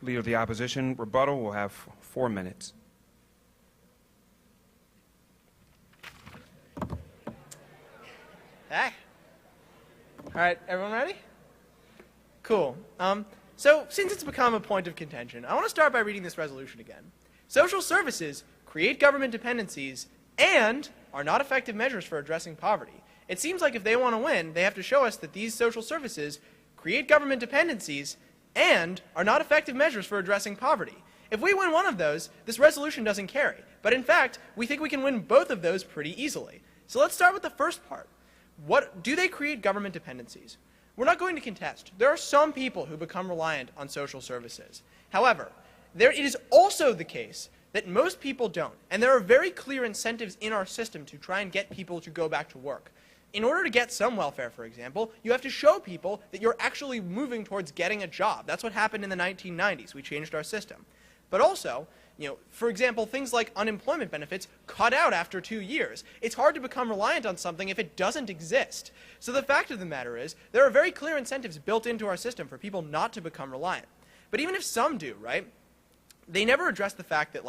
[SPEAKER 3] Leader of the Opposition, rebuttal will have 4 minutes.
[SPEAKER 7] Hey. All right, everyone ready? Cool. So since it's become a point of contention, I want to start by reading this resolution again. Social services create government dependencies and are not effective measures for addressing poverty. It seems like if they want to win, they have to show us that these social services create government dependencies and are not effective measures for addressing poverty. If we win one of those, this resolution doesn't carry. But in fact, we think we can win both of those pretty easily. So let's start with the first part. What do they create government dependencies? We're not going to contest. There are some people who become reliant on social services. However, it is also the case that most people don't. And there are very clear incentives in our system to try and get people to go back to work. In order to get some welfare, for example, you have to show people that you're actually moving towards getting a job. That's what happened in the 1990s. We changed our system. But also, for example, things like unemployment benefits cut out after 2 years. It's hard to become reliant on something if it doesn't exist. So the fact of the matter is, there are very clear incentives built into our system for people not to become reliant. But even if some do, right, they never address the fact that,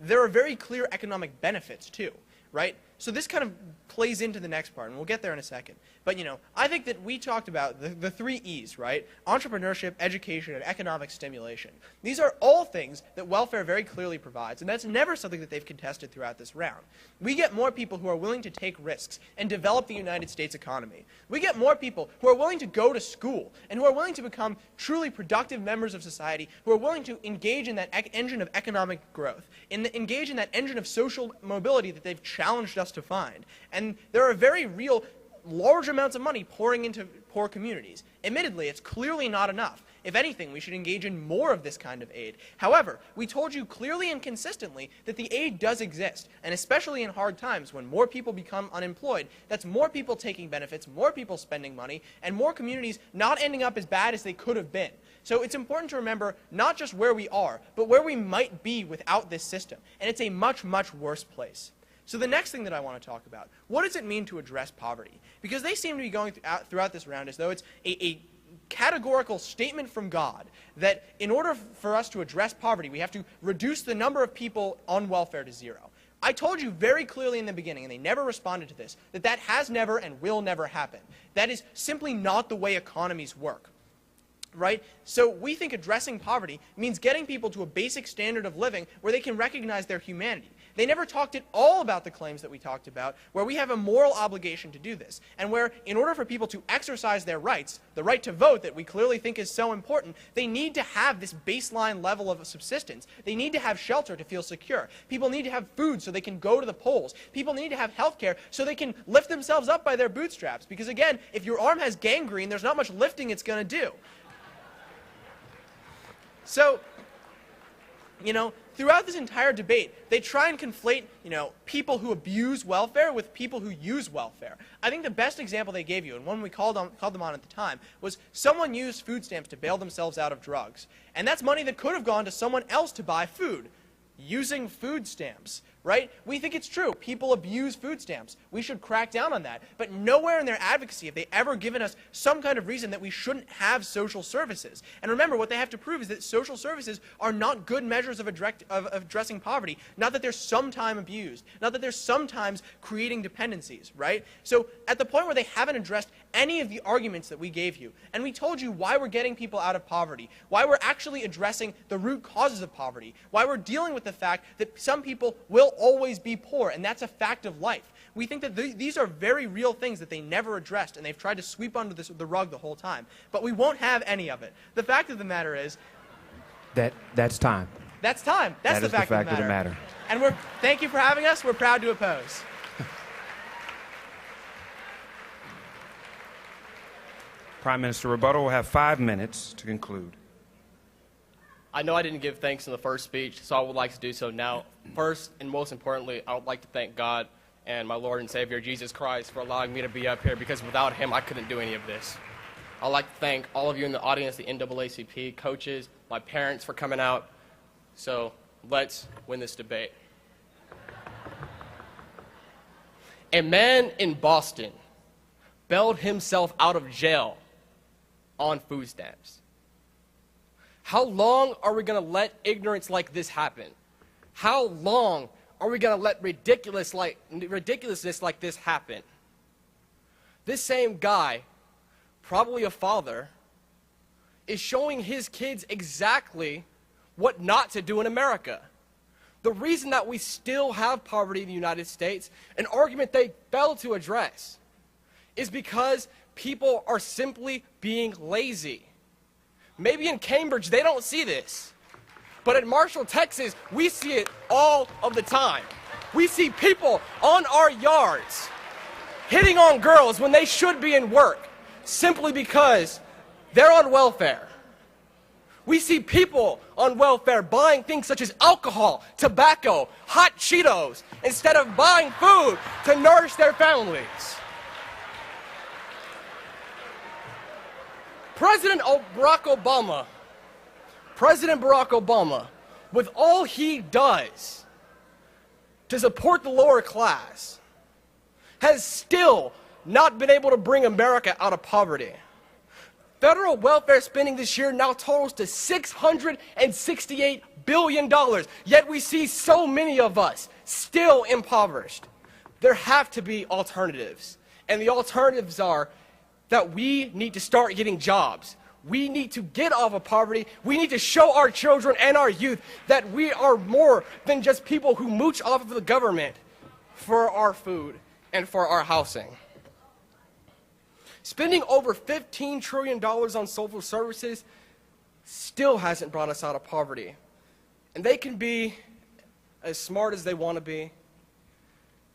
[SPEAKER 7] there are very clear economic benefits, too, right? So this kind of plays into the next part, and we'll get there in a second. But, I think that we talked about the 3 E's, right? Entrepreneurship, education, and economic stimulation. These are all things that welfare very clearly provides, and that's never something that they've contested throughout this round. We get more people who are willing to take risks and develop the United States economy. We get more people who are willing to go to school and who are willing to become truly productive members of society, who are willing to engage in that engine of economic growth, engage in that engine of social mobility that they've challenged us to find. And there are very real, large amounts of money pouring into poor communities. Admittedly, it's clearly not enough. If anything, we should engage in more of this kind of aid. However, we told you clearly and consistently that the aid does exist, and especially in hard times when more people become unemployed, that's more people taking benefits, more people spending money, and more communities not ending up as bad as they could have been. So it's important to remember not just where we are, but where we might be without this system. And it's a much, much worse place. So the next thing that I want to talk about, what does it mean to address poverty? Because they seem to be going throughout this round as though it's a categorical statement from God that in order for us to address poverty, we have to reduce the number of people on welfare to 0. I told you very clearly in the beginning, and they never responded to this, that that has never and will never happen. That is simply not the way economies work. Right? So we think addressing poverty means getting people to a basic standard of living where they can recognize their humanity. They never talked at all about the claims that we talked about, where we have a moral obligation to do this, and where in order for people to exercise their rights, the right to vote that we clearly think is so important, they need to have this baseline level of subsistence. They need to have shelter to feel secure. People need to have food so they can go to the polls. People need to have health care so they can lift themselves up by their bootstraps. Because again, if your arm has gangrene, there's not much lifting it's going to do. So, throughout this entire debate, they try and conflate, people who abuse welfare with people who use welfare. I think the best example they gave you, and one we called them on at the time, was someone used food stamps to bail themselves out of drugs. And that's money that could have gone to someone else to buy food, using food stamps. right? We think it's true. People abuse food stamps. We should crack down on that. But nowhere in their advocacy have they ever given us some kind of reason that we shouldn't have social services. And remember, what they have to prove is that social services are not good measures of addressing poverty, not that they're sometimes abused, not that they're sometimes creating dependencies, right? So at the point where they haven't addressed any of the arguments that we gave you, and we told you why we're getting people out of poverty, why we're actually addressing the root causes of poverty, why we're dealing with the fact that some people will always be poor, and that's a fact of life. We think that these are very real things that they never addressed, and they've tried to sweep under the rug the whole time. But we won't have any of it. The fact of the matter is...
[SPEAKER 9] That's time.
[SPEAKER 7] That's time. That's the fact of the matter. And thank you for having us. We're proud to oppose.
[SPEAKER 3] Prime Minister rebuttal will have 5 minutes to conclude.
[SPEAKER 5] I know I didn't give thanks in the first speech, so I would like to do so now. First and most importantly, I would like to thank God and my Lord and Savior, Jesus Christ, for allowing me to be up here, because without him, I couldn't do any of this. I'd like to thank all of you in the audience, the NAACP, coaches, my parents for coming out. So let's win this debate. A man in Boston bailed himself out of jail on food stamps. How long are we going to let ignorance like this happen? How long are we going to let ridiculousness like this happen? This same guy, probably a father, is showing his kids exactly what not to do in America. The reason that we still have poverty in the United States, an argument they fail to address, is because people are simply being lazy. Maybe in Cambridge they don't see this, but in Marshall, Texas, we see it all of the time. We see people on our yards hitting on girls when they should be in work simply because they're on welfare. We see people on welfare buying things such as alcohol, tobacco, hot Cheetos, instead of buying food to nourish their families. President Barack Obama, with all he does to support the lower class, has still not been able to bring America out of poverty. Federal welfare spending this year now totals to $668 billion, yet we see so many of us still impoverished. There have to be alternatives, and the alternatives are that we need to start getting jobs. We need to get off of poverty. We need to show our children and our youth that we are more than just people who mooch off of the government for our food and for our housing. Spending over $15 trillion on social services still hasn't brought us out of poverty. And they can be as smart as they want to be.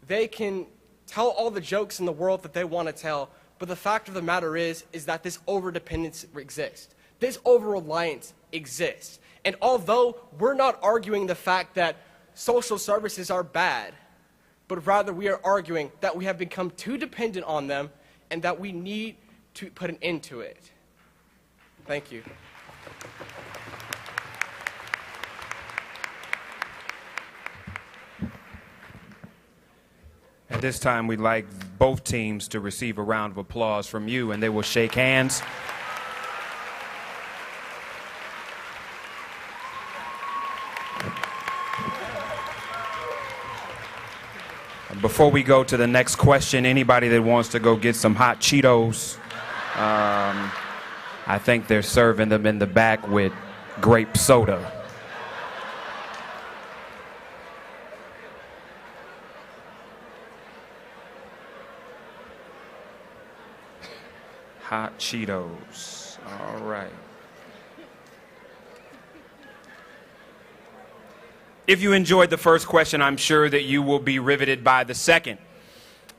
[SPEAKER 5] They can tell all the jokes in the world that they want to tell. But the fact of the matter is that this overdependence exists. This over-reliance exists. And although we're not arguing the fact that social services are bad, but rather we are arguing that we have become too dependent on them and that we need to put an end to it. Thank you.
[SPEAKER 3] At this time, we'd like both teams to receive a round of applause from you, and they will shake hands. Before we go to the next question, anybody that wants to go get some hot Cheetos, I think they're serving them in the back with grape soda. Hot Cheetos. All right. If you enjoyed the first question, I'm sure that you will be riveted by the second.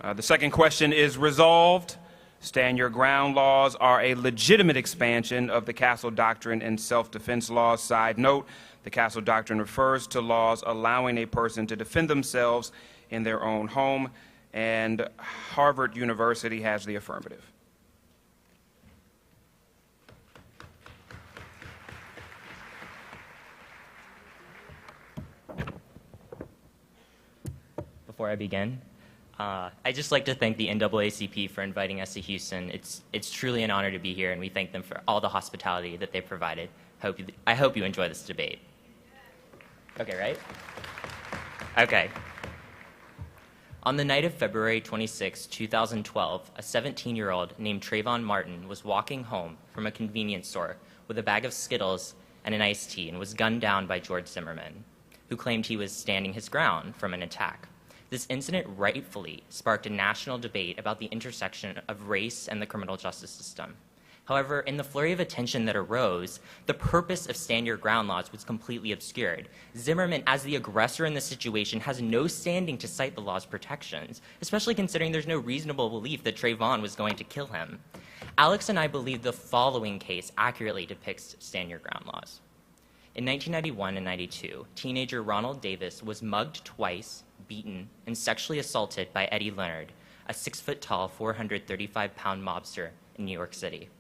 [SPEAKER 3] The second question is resolved. Stand your ground laws are a legitimate expansion of the Castle Doctrine and self-defense laws. Side note, the Castle Doctrine refers to laws allowing a person to defend themselves in their own home, and Harvard University has the affirmative.
[SPEAKER 10] before I begin. I'd just like to thank the NAACP for inviting us to Houston. It's truly an honor to be here, and we thank them for all the hospitality that they provided. I hope you enjoy this debate. Okay, right? Okay. On the night of February 26, 2012, a 17-year-old named Trayvon Martin was walking home from a convenience store with a bag of Skittles and an iced tea and was gunned down by George Zimmerman, who claimed he was standing his ground from an attack. This incident rightfully sparked a national debate about the intersection of race and the criminal justice system. However, in the flurry of attention that arose, the purpose of stand your ground laws was completely obscured. Zimmerman, as the aggressor in the situation, has no standing to cite the law's protections, especially considering there's no reasonable belief that Trayvon was going to kill him. Alex and I believe the following case accurately depicts stand your ground laws. In 1991 and 92, teenager Ronald Davis was mugged twice, beaten, and sexually assaulted by Eddie Leonard, a 6-foot-tall, 435-pound mobster in New York City.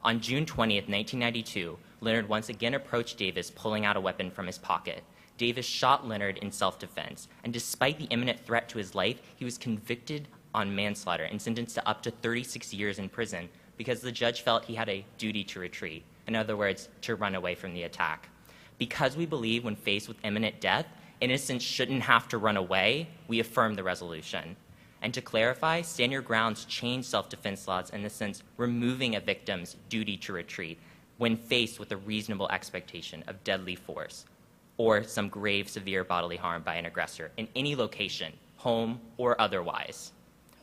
[SPEAKER 10] On June 20th, 1992, Leonard once again approached Davis, pulling out a weapon from his pocket. Davis shot Leonard in self-defense, and despite the imminent threat to his life, he was convicted on manslaughter and sentenced to up to 36 years in prison because the judge felt he had a duty to retreat, in other words, to run away from the attack. Because we believe when faced with imminent death, innocents shouldn't have to run away, we affirm the resolution. And to clarify, stand your grounds change self-defense laws in the sense removing a victim's duty to retreat when faced with a reasonable expectation of deadly force or some grave, severe bodily harm by an aggressor in any location, home or otherwise.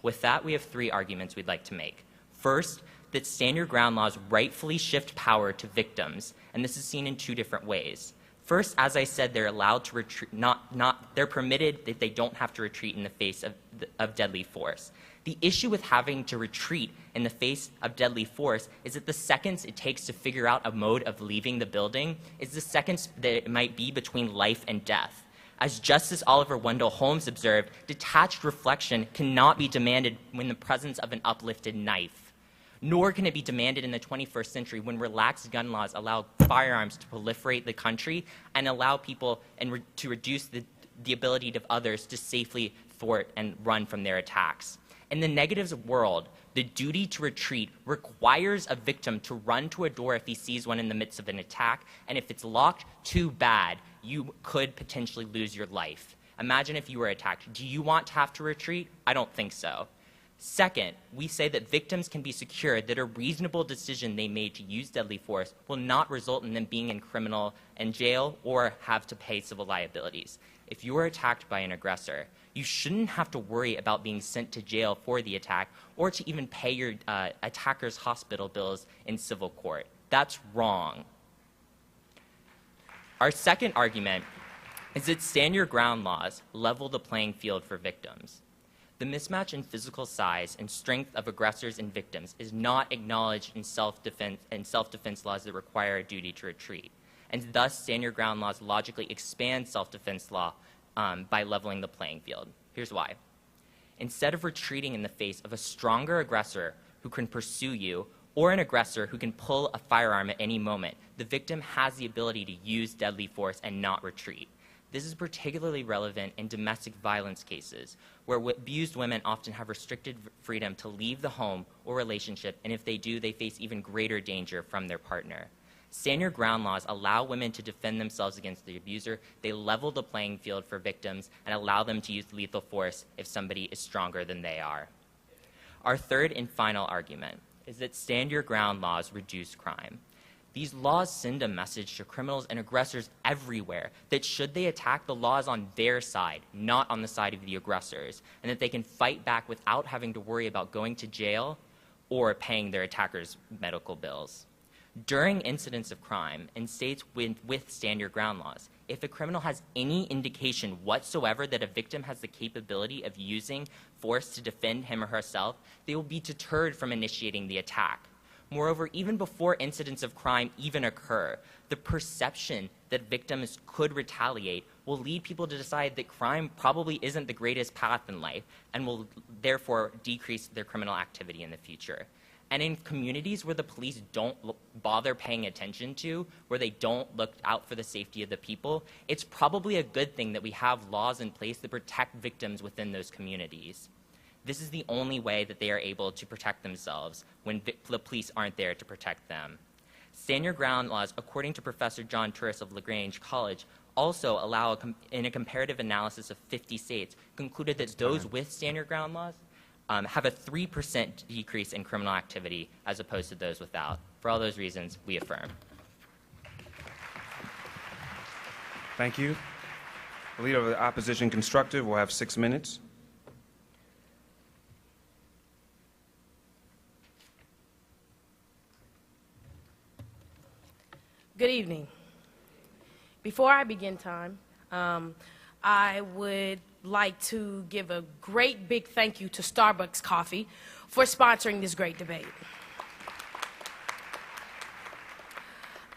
[SPEAKER 10] With that, we have 3 arguments we'd like to make. First, that stand your ground laws rightfully shift power to victims, and this is seen in 2 different ways. First, as I said, they're allowed to retreat, they're permitted that they don't have to retreat in the face of deadly force. The issue with having to retreat in the face of deadly force is that the seconds it takes to figure out a mode of leaving the building is the seconds that it might be between life and death. As Justice Oliver Wendell Holmes observed, detached reflection cannot be demanded in the presence of an uplifted knife. Nor can it be demanded in the 21st century when relaxed gun laws allow firearms to proliferate the country and allow people to reduce the ability of others to safely thwart and run from their attacks. In the negatives world, the duty to retreat requires a victim to run to a door if he sees one in the midst of an attack, and if it's locked, too bad, you could potentially lose your life. Imagine if you were attacked. Do you want to have to retreat? I don't think so. Second, we say that victims can be secured that a reasonable decision they made to use deadly force will not result in them being in jail or have to pay civil liabilities. If you are attacked by an aggressor, you shouldn't have to worry about being sent to jail for the attack or to even pay your attacker's hospital bills in civil court. That's wrong. Our second argument is that stand your ground laws level the playing field for victims. The mismatch in physical size and strength of aggressors and victims is not acknowledged in self-defense laws that require a duty to retreat, and thus stand your ground laws logically expand self-defense law by leveling the playing field. Here's why. Instead of retreating in the face of a stronger aggressor who can pursue you or an aggressor who can pull a firearm at any moment, the victim has the ability to use deadly force and not retreat. This is particularly relevant in domestic violence cases, where abused women often have restricted freedom to leave the home or relationship, and if they do, they face even greater danger from their partner. Stand your ground laws allow women to defend themselves against the abuser. They level the playing field for victims and allow them to use lethal force if somebody is stronger than they are. Our third and final argument is that stand your ground laws reduce crime. These laws send a message to criminals and aggressors everywhere that should they attack, the law is on their side, not on the side of the aggressors, and that they can fight back without having to worry about going to jail or paying their attackers' medical bills. During incidents of crime in states with stand your ground laws, if a criminal has any indication whatsoever that a victim has the capability of using force to defend him or herself, they will be deterred from initiating the attack. Moreover, even before incidents of crime even occur, the perception that victims could retaliate will lead people to decide that crime probably isn't the greatest path in life and will therefore decrease their criminal activity in the future. And in communities where the police don't bother paying attention to, where they don't look out for the safety of the people, it's probably a good thing that we have laws in place that protect victims within those communities. This is the only way that they are able to protect themselves when the police aren't there to protect them. Stand your ground laws, according to Professor John Turris of LaGrange College, also allow, in a comparative analysis of 50 states, concluded that those with stand your ground laws have a 3% decrease in criminal activity as opposed to those without. For all those reasons, we affirm.
[SPEAKER 11] Thank you. The Leader of the Opposition Constructive will have 6 minutes.
[SPEAKER 12] Good evening. Before I begin time, I would like to give a great big thank you to Starbucks Coffee for sponsoring this great debate.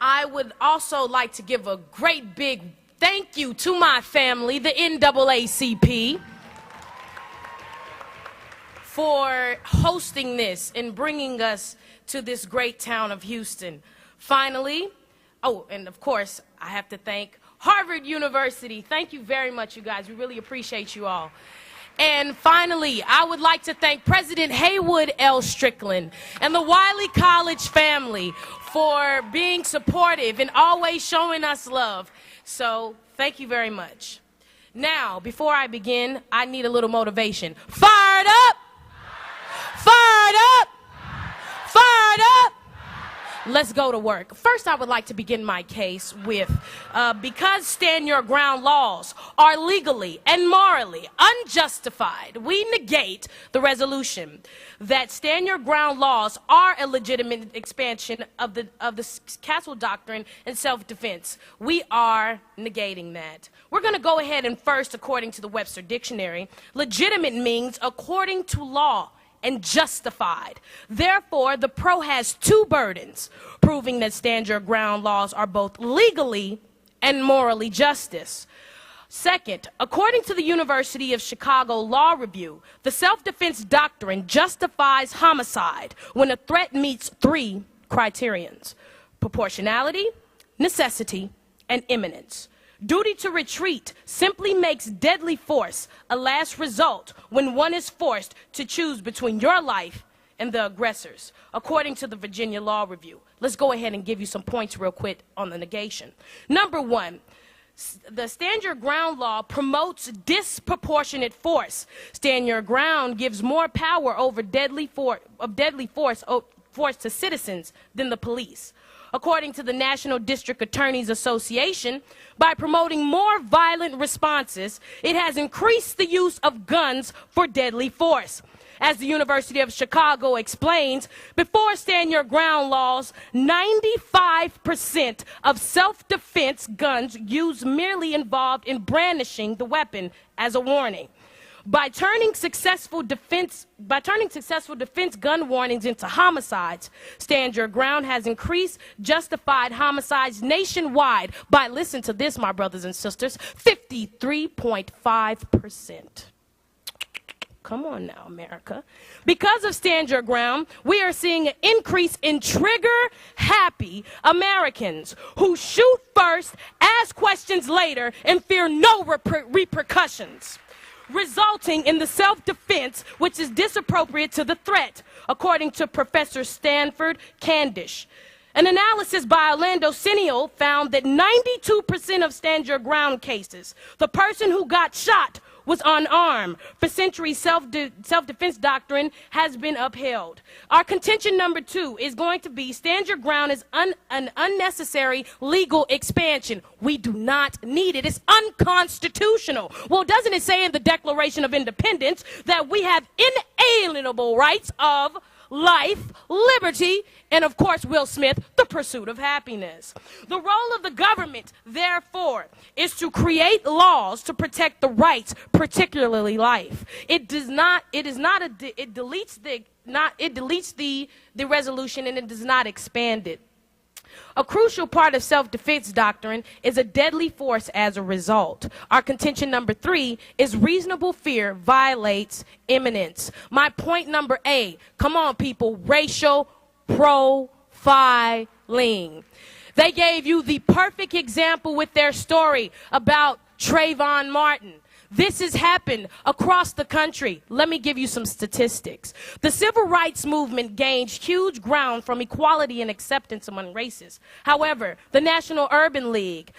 [SPEAKER 12] I would also like to give a great big thank you to my family, the NAACP, for hosting this and bringing us to this great town of Houston. Finally, oh, and of course, I have to thank Harvard University. Thank you very much, you guys. We really appreciate you all. And finally, I would like to thank President Haywood L. Strickland and the Wiley College family for being supportive and always showing us love. So, thank you very much. Now, before I begin, I need a little motivation. Fired up! Fired up! Fired up! Let's go to work. First, I would like to begin my case with, because stand your ground laws are legally and morally unjustified, we negate the resolution that stand your ground laws are a legitimate expansion of the Castle Doctrine and self-defense. We are negating that. We're going to go ahead and first, according to the Webster Dictionary, legitimate means according to law and justified. Therefore, the pro has two burdens, proving that stand your ground laws are both legally and morally justice. Second, according to the University of Chicago Law Review, the self-defense doctrine justifies homicide when a threat meets three criterions: proportionality, necessity, and imminence. Duty to retreat simply makes deadly force a last result when one is forced to choose between your life and the aggressor's, according to the Virginia Law Review. Let's go ahead and give you some points real quick on the negation. Number one, the stand your ground law promotes disproportionate force. Stand your ground gives more power over deadly force to citizens than the police. According to the National District Attorneys Association, by promoting more violent responses, it has increased the use of guns for deadly force. As the University of Chicago explains, before stand your ground laws, 95% of self-defense guns used merely involved in brandishing the weapon as a warning. By turning successful defense gun warnings into homicides, stand your ground has increased justified homicides nationwide by, listen to this, my brothers and sisters, 53.5%. Come on now, America. Because of stand your ground, we are seeing an increase in trigger-happy Americans who shoot first, ask questions later, and fear no repercussions, resulting in the self-defense which is disappropriate to the threat, according to Professor Stanford Candish. An analysis by Orlando Senial found that 92% of stand your ground cases, the person who got shot was unarmed. For centuries, self-defense doctrine has been upheld. Our contention number two is going to be stand your ground is an unnecessary legal expansion. We do not need it. It's unconstitutional. Well, doesn't it say in the Declaration of Independence that we have inalienable rights of life, liberty, and of course, Will Smith, the pursuit of happiness. The role of the government, therefore, is to create laws to protect the rights, particularly life. It deletes the resolution and it does not expand it. A crucial part of self-defense doctrine is a deadly force as a result. Our contention number 3 is reasonable fear violates imminence. My point number 8, come on people, racial profiling. They gave you the perfect example with their story about Trayvon Martin. This has happened across the country. Let me give you some statistics. The civil rights movement gained huge ground from equality and acceptance among races. However, the National Urban League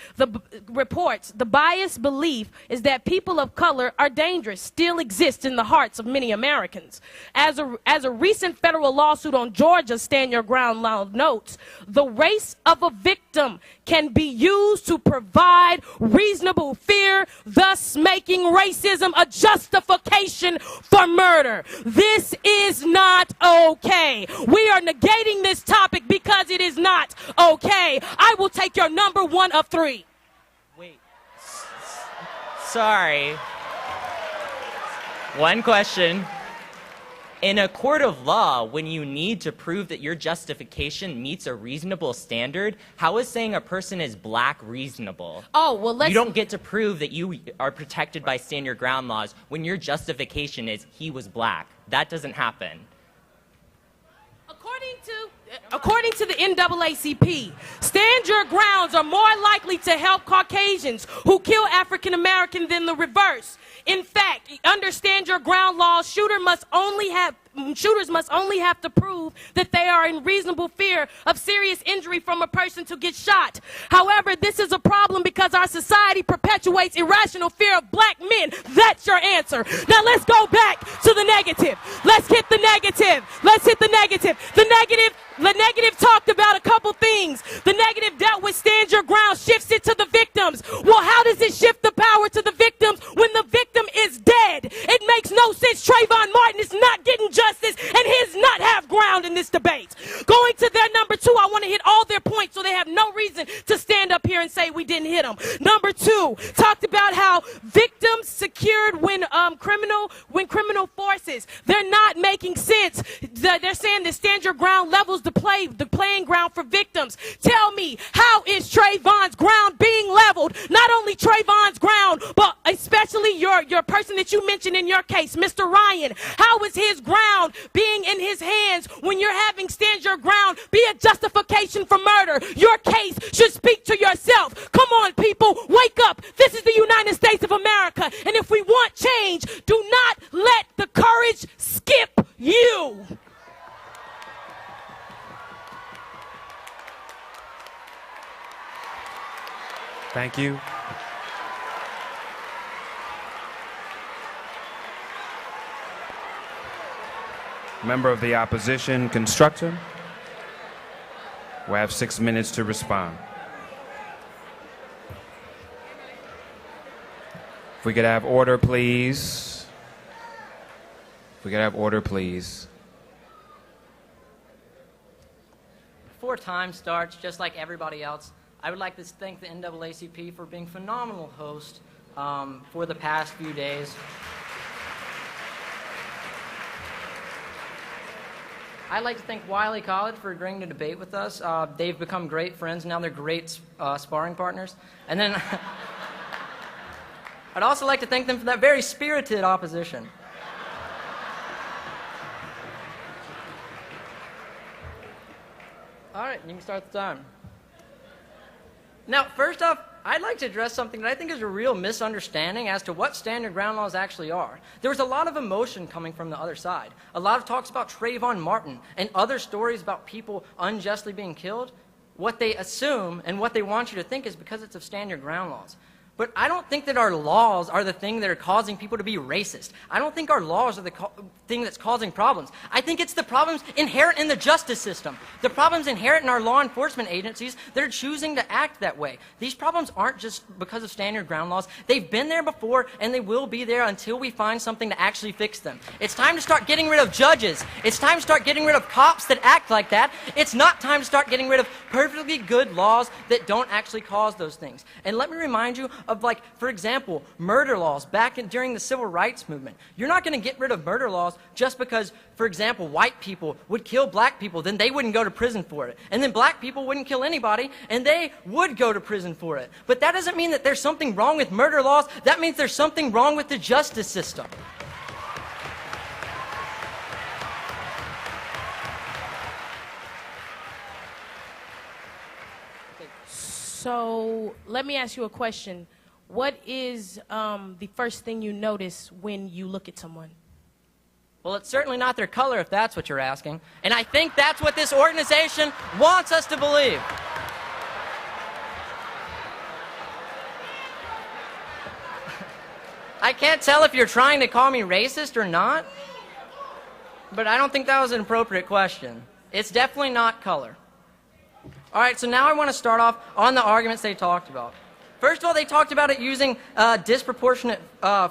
[SPEAKER 12] reports the biased belief is that people of color are dangerous still exists in the hearts of many Americans. As a recent federal lawsuit on Georgia's Stand Your Ground law notes, the race of a victim can be used to provide reasonable fear, thus making racism a justification for murder. This is not okay. We are negating this topic because it is not okay. I will take your number 1 of 3.
[SPEAKER 10] Wait. Sorry. One question. In a court of law, when you need to prove that your justification meets a reasonable standard, how is saying a person is black reasonable?
[SPEAKER 12] Oh, well, let's...
[SPEAKER 10] You don't get to prove that you are protected by stand your ground laws when your justification is he was black. That doesn't happen.
[SPEAKER 12] According to the NAACP, stand your grounds are more likely to help Caucasians who kill African Americans than the reverse. In fact, under stand your ground laws, shooters must only have to prove that they are in reasonable fear of serious injury from a person to get shot. However, this is a problem because our society perpetuates irrational fear of black men. That's your answer. Now let's go back to the negative. Let's hit the negative. Let's hit the negative. The negative talked about a couple things. The negative dealt with stand your ground, shifts it to the victims. Well, how does it shift the power to the victims when the victim is dead? It makes no sense. Trayvon Martin is not getting justice and he does not have ground in this debate. Going to their number 2, I want to hit all their points so they have no reason to stand up here and say we didn't hit them. Number 2, talked about how victims secured when criminal forces, they're not making sense. They're saying that stand your ground levels the playing ground for victims. Tell me, how is Trayvon's ground being leveled? Not only Trayvon's ground, but especially your person that you mentioned in your case, Mr. Ryan. How is his ground being in his hands when you're having stand your ground be a justification for murder? Your case should speak to yourself. Come on, people, wake up. This is the United States of America, and if we want change, do not let the courage skip you.
[SPEAKER 11] Thank you. Member of the opposition, constructor, will have 6 minutes to respond. If we could have order, please. If we could have order, please.
[SPEAKER 13] Before time starts, just like everybody else, I would like to thank the NAACP for being phenomenal host for the past few days. I'd like to thank Wiley College for agreeing to debate with us. They've become great friends. Now they're great sparring partners. And then I'd also like to thank them for that very spirited opposition. All right, you can start the time. Now, first off, I'd like to address something that I think is a real misunderstanding as to what stand your ground laws actually are. There was a lot of emotion coming from the other side. A lot of talks about Trayvon Martin and other stories about people unjustly being killed. What they assume and what they want you to think is because it's of stand your ground laws. But I don't think that our laws are the thing that are causing people to be racist. I don't think our laws are the thing that's causing problems. I think it's the problems inherent in the justice system. The problems inherent in our law enforcement agencies that are choosing to act that way. These problems aren't just because of stand your ground laws. They've been there before and they will be there until we find something to actually fix them. It's time to start getting rid of judges. It's time to start getting rid of cops that act like that. It's not time to start getting rid of perfectly good laws that don't actually cause those things. And let me remind you of, like, for example, murder laws during the civil rights movement. You're not going to get rid of murder laws just because, for example, white people would kill black people, then they wouldn't go to prison for it. And then black people wouldn't kill anybody, and they would go to prison for it. But that doesn't mean that there's something wrong with murder laws. That means there's something wrong with the justice system.
[SPEAKER 12] So let me ask you a question. What is the first thing you notice when you look at someone?
[SPEAKER 13] Well, it's certainly not their color, if that's what you're asking. And I think that's what this organization wants us to believe. I can't tell if you're trying to call me racist or not, but I don't think that was an appropriate question. It's definitely not color. All right, so now I want to start off on the arguments they talked about. First of all, they talked about it using disproportionate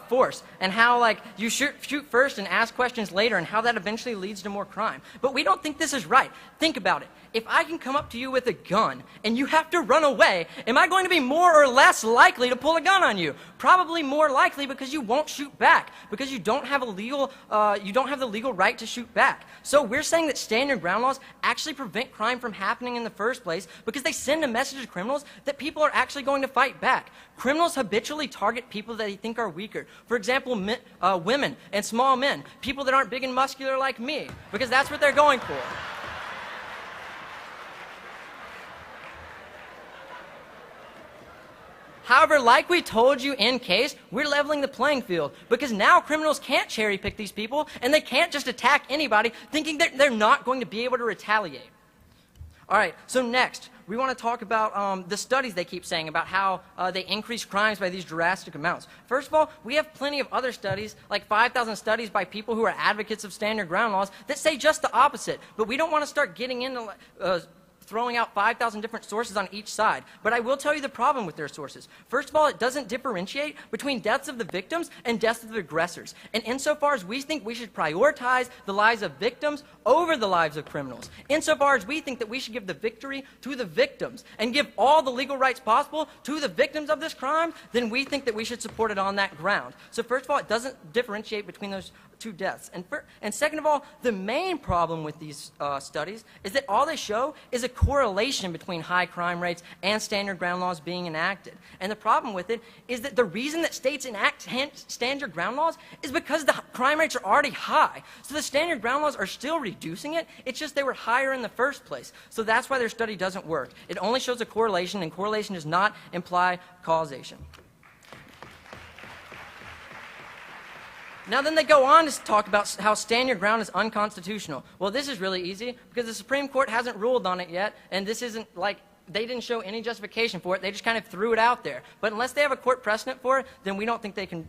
[SPEAKER 13] force and how, like, you shoot first and ask questions later and how that eventually leads to more crime. But we don't think this is right. Think about it. If I can come up to you with a gun and you have to run away, am I going to be more or less likely to pull a gun on you? Probably more likely because you won't shoot back, because you don't have the legal right to shoot back. So we're saying that stand your ground laws actually prevent crime from happening in the first place because they send a message to criminals that people are actually going to fight back. Criminals habitually target people that they think are weaker. For example, women and small men, people that aren't big and muscular like me, because that's what they're going for. However, like we told you in case, we're leveling the playing field because now criminals can't cherry pick these people and they can't just attack anybody thinking that they're not going to be able to retaliate. All right, so next, we want to talk about the studies they keep saying about how they increase crimes by these drastic amounts. First of all, we have plenty of other studies, like 5,000 studies by people who are advocates of stand your ground laws that say just the opposite. But we don't want to start getting into throwing out 5,000 different sources on each side. But I will tell you the problem with their sources. First of all, it doesn't differentiate between deaths of the victims and deaths of the aggressors. And insofar as we think we should prioritize the lives of victims over the lives of criminals, insofar as we think that we should give the victory to the victims and give all the legal rights possible to the victims of this crime, then we think that we should support it on that ground. So first of all, it doesn't differentiate between those two deaths. And second of all, the main problem with these studies is that all they show is a correlation between high crime rates and stand your ground laws being enacted. And the problem with it is that the reason that states enact stand your ground laws is because the crime rates are already high. So the stand your ground laws are still reducing it, it's just they were higher in the first place. So that's why their study doesn't work. It only shows a correlation, and correlation does not imply causation. Now then they go on to talk about how stand your ground is unconstitutional. Well, this is really easy because the Supreme Court hasn't ruled on it yet, and this isn't like they didn't show any justification for it. They just kind of threw it out there. But unless they have a court precedent for it, then we don't think they can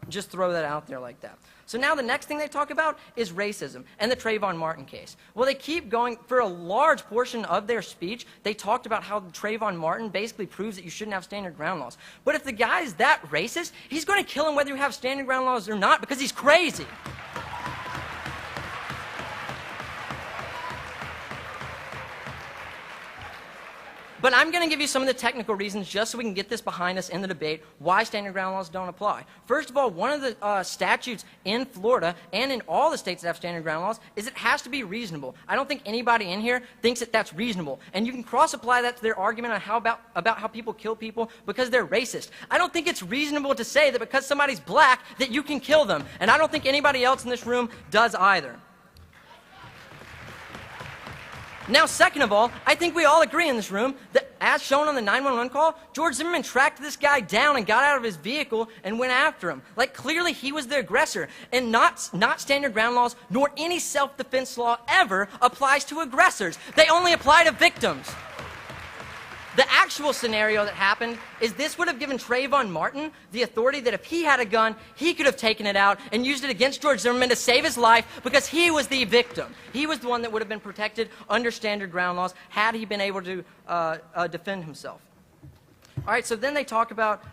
[SPEAKER 13] just throw that out there like that. So now the next thing they talk about is racism and the Trayvon Martin case. Well, they keep going. For a large portion of their speech, they talked about how Trayvon Martin basically proves that you shouldn't have stand your ground laws. But if the guy is that racist, he's going to kill him whether you have stand your ground laws or not because he's crazy. But I'm going to give you some of the technical reasons just so we can get this behind us in the debate why stand your ground laws don't apply. First of all, one of the statutes in Florida and in all the states that have stand your ground laws is it has to be reasonable. I don't think anybody in here thinks that that's reasonable. And you can cross-apply that to their argument on about how people kill people because they're racist. I don't think it's reasonable to say that because somebody's black that you can kill them. And I don't think anybody else in this room does either. Now, second of all, I think we all agree in this room that, as shown on the 911 call, George Zimmerman tracked this guy down and got out of his vehicle and went after him. Like, clearly he was the aggressor. And not stand your ground laws, nor any self-defense law ever applies to aggressors. They only apply to victims. The actual scenario that happened is this would have given Trayvon Martin the authority that if he had a gun, he could have taken it out and used it against George Zimmerman to save his life because he was the victim. He was the one that would have been protected under stand your ground laws had he been able to defend himself. All right, so then they talk about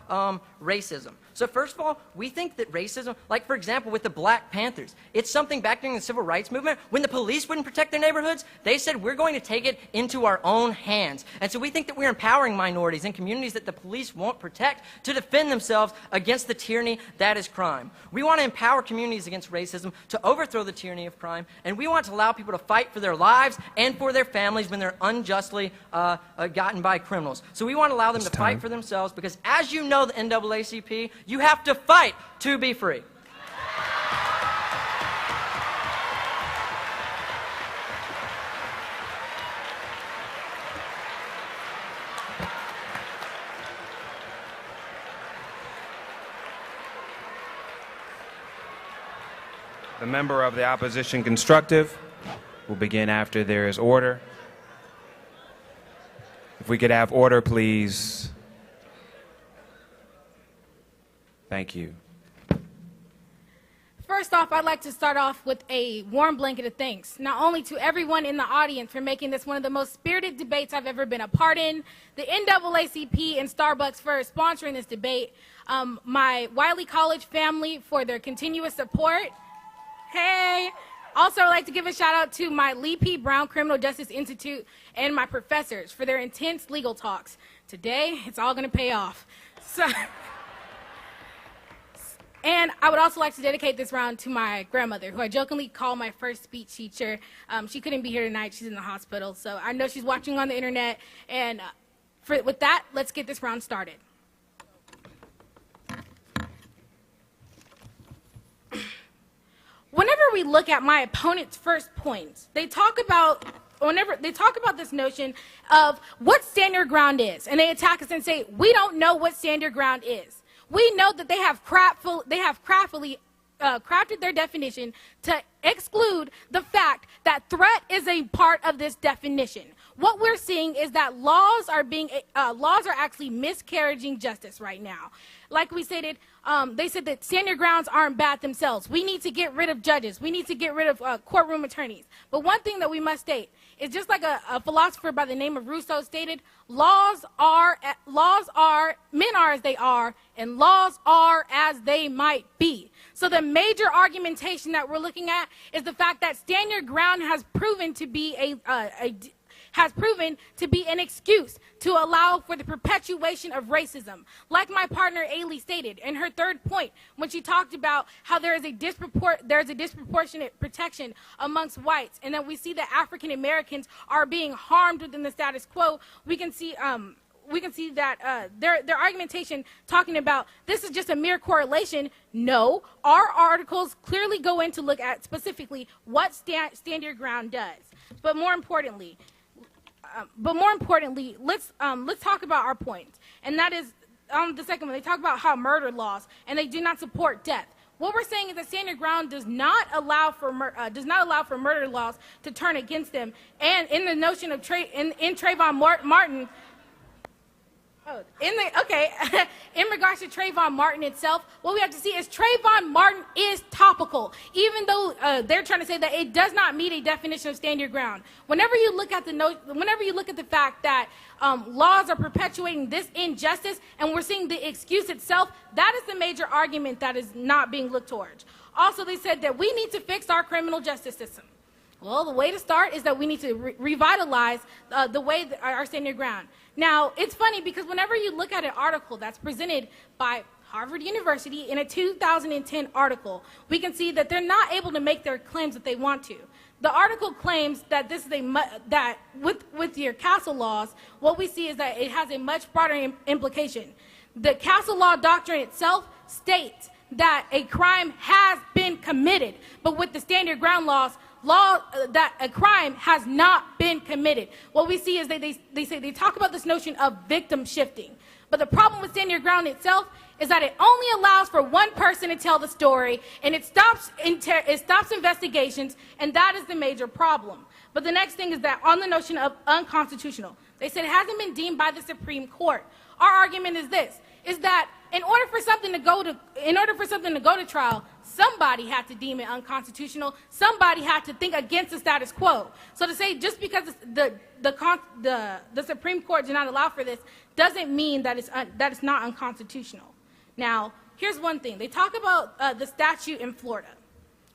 [SPEAKER 13] racism. So first of all, we think that racism, like for example with the Black Panthers, it's something back during the Civil Rights Movement, when the police wouldn't protect their neighborhoods, they said we're going to take it into our own hands. And so we think that we're empowering minorities and communities that the police won't protect to defend themselves against the tyranny that is crime. We want to empower communities against racism, to overthrow the tyranny of crime, and we want to allow people to fight for their lives and for their families when they're unjustly gotten by criminals. So we want to allow them to fight for themselves because, as you know, the NAACP, you have to fight to be free.
[SPEAKER 11] The member of the opposition constructive will begin after there is order. If we could have order, please. Thank you.
[SPEAKER 4] First off, I'd like to start off with a warm blanket of thanks, not only to everyone in the audience for making this one of the most spirited debates I've ever been a part in, the NAACP and Starbucks for sponsoring this debate, my Wiley College family for their continuous support. Hey! Also, I'd like to give a shout out to my Lee P. Brown Criminal Justice Institute and my professors for their intense legal talks. Today, it's all going to pay off. And I would also like to dedicate this round to my grandmother, who I jokingly call my first speech teacher. She couldn't be here tonight. She's in the hospital. So I know she's watching on the internet. And with that, let's get this round started. Whenever we look at my opponent's first points, they talk about this notion of what stand your ground is. And they attack us and say, we don't know what stand your ground is. We know that they have craftily crafted their definition to exclude the fact that threat is a part of this definition. What we're seeing is that laws are actually miscarrying justice right now. Like we stated, they said that stand your grounds aren't bad themselves. We need to get rid of judges. We need to get rid of courtroom attorneys. But one thing that we must state is, just like a philosopher by the name of Rousseau stated, men are as they are, and laws are as they might be. So the major argumentation that we're looking at is the fact that stand your ground has proven to be an excuse to allow for the perpetuation of racism. Like my partner Ailey stated in her third point, when she talked about how there is a disproportionate protection amongst whites, and that we see that African Americans are being harmed within the status quo, we can see that their argumentation talking about this is just a mere correlation. No, our articles clearly go in to look at specifically what stand your ground does. But more importantly, let's talk about our point, and that is the second one. They talk about how murder laws and they do not support death. What we're saying is that stand your ground does not allow for murder laws to turn against them. And in the notion of in Trayvon Martin. In regards to Trayvon Martin itself, what we have to see is Trayvon Martin is topical, even though they're trying to say that it does not meet a definition of stand your ground. Whenever you look at the fact that laws are perpetuating this injustice, and we're seeing the excuse itself, that is the major argument that is not being looked towards. Also, they said that we need to fix our criminal justice system. Well, the way to start is that we need to revitalize the way that our stand your ground. Now, it's funny because whenever you look at an article that's presented by Harvard University in a 2010 article, we can see that they're not able to make their claims that they want to. The article claims that this is that with your Castle laws, what we see is that it has a much broader implication. The Castle law doctrine itself states that a crime has been committed, but with the stand your ground laws, that a crime has not been committed. What we see is they talk about this notion of victim shifting. But the problem with stand your ground itself is that it only allows for one person to tell the story, and it stops investigations, and that is the major problem. But the next thing is that on the notion of unconstitutional, they said it hasn't been deemed by the Supreme Court. Our argument is this, is that in order for something to go to trial, somebody had to deem it unconstitutional. Somebody had to think against the status quo. So to say just because the Supreme Court did not allow for this doesn't mean that it's not unconstitutional. Now, here's one thing. They talk about the statute in Florida.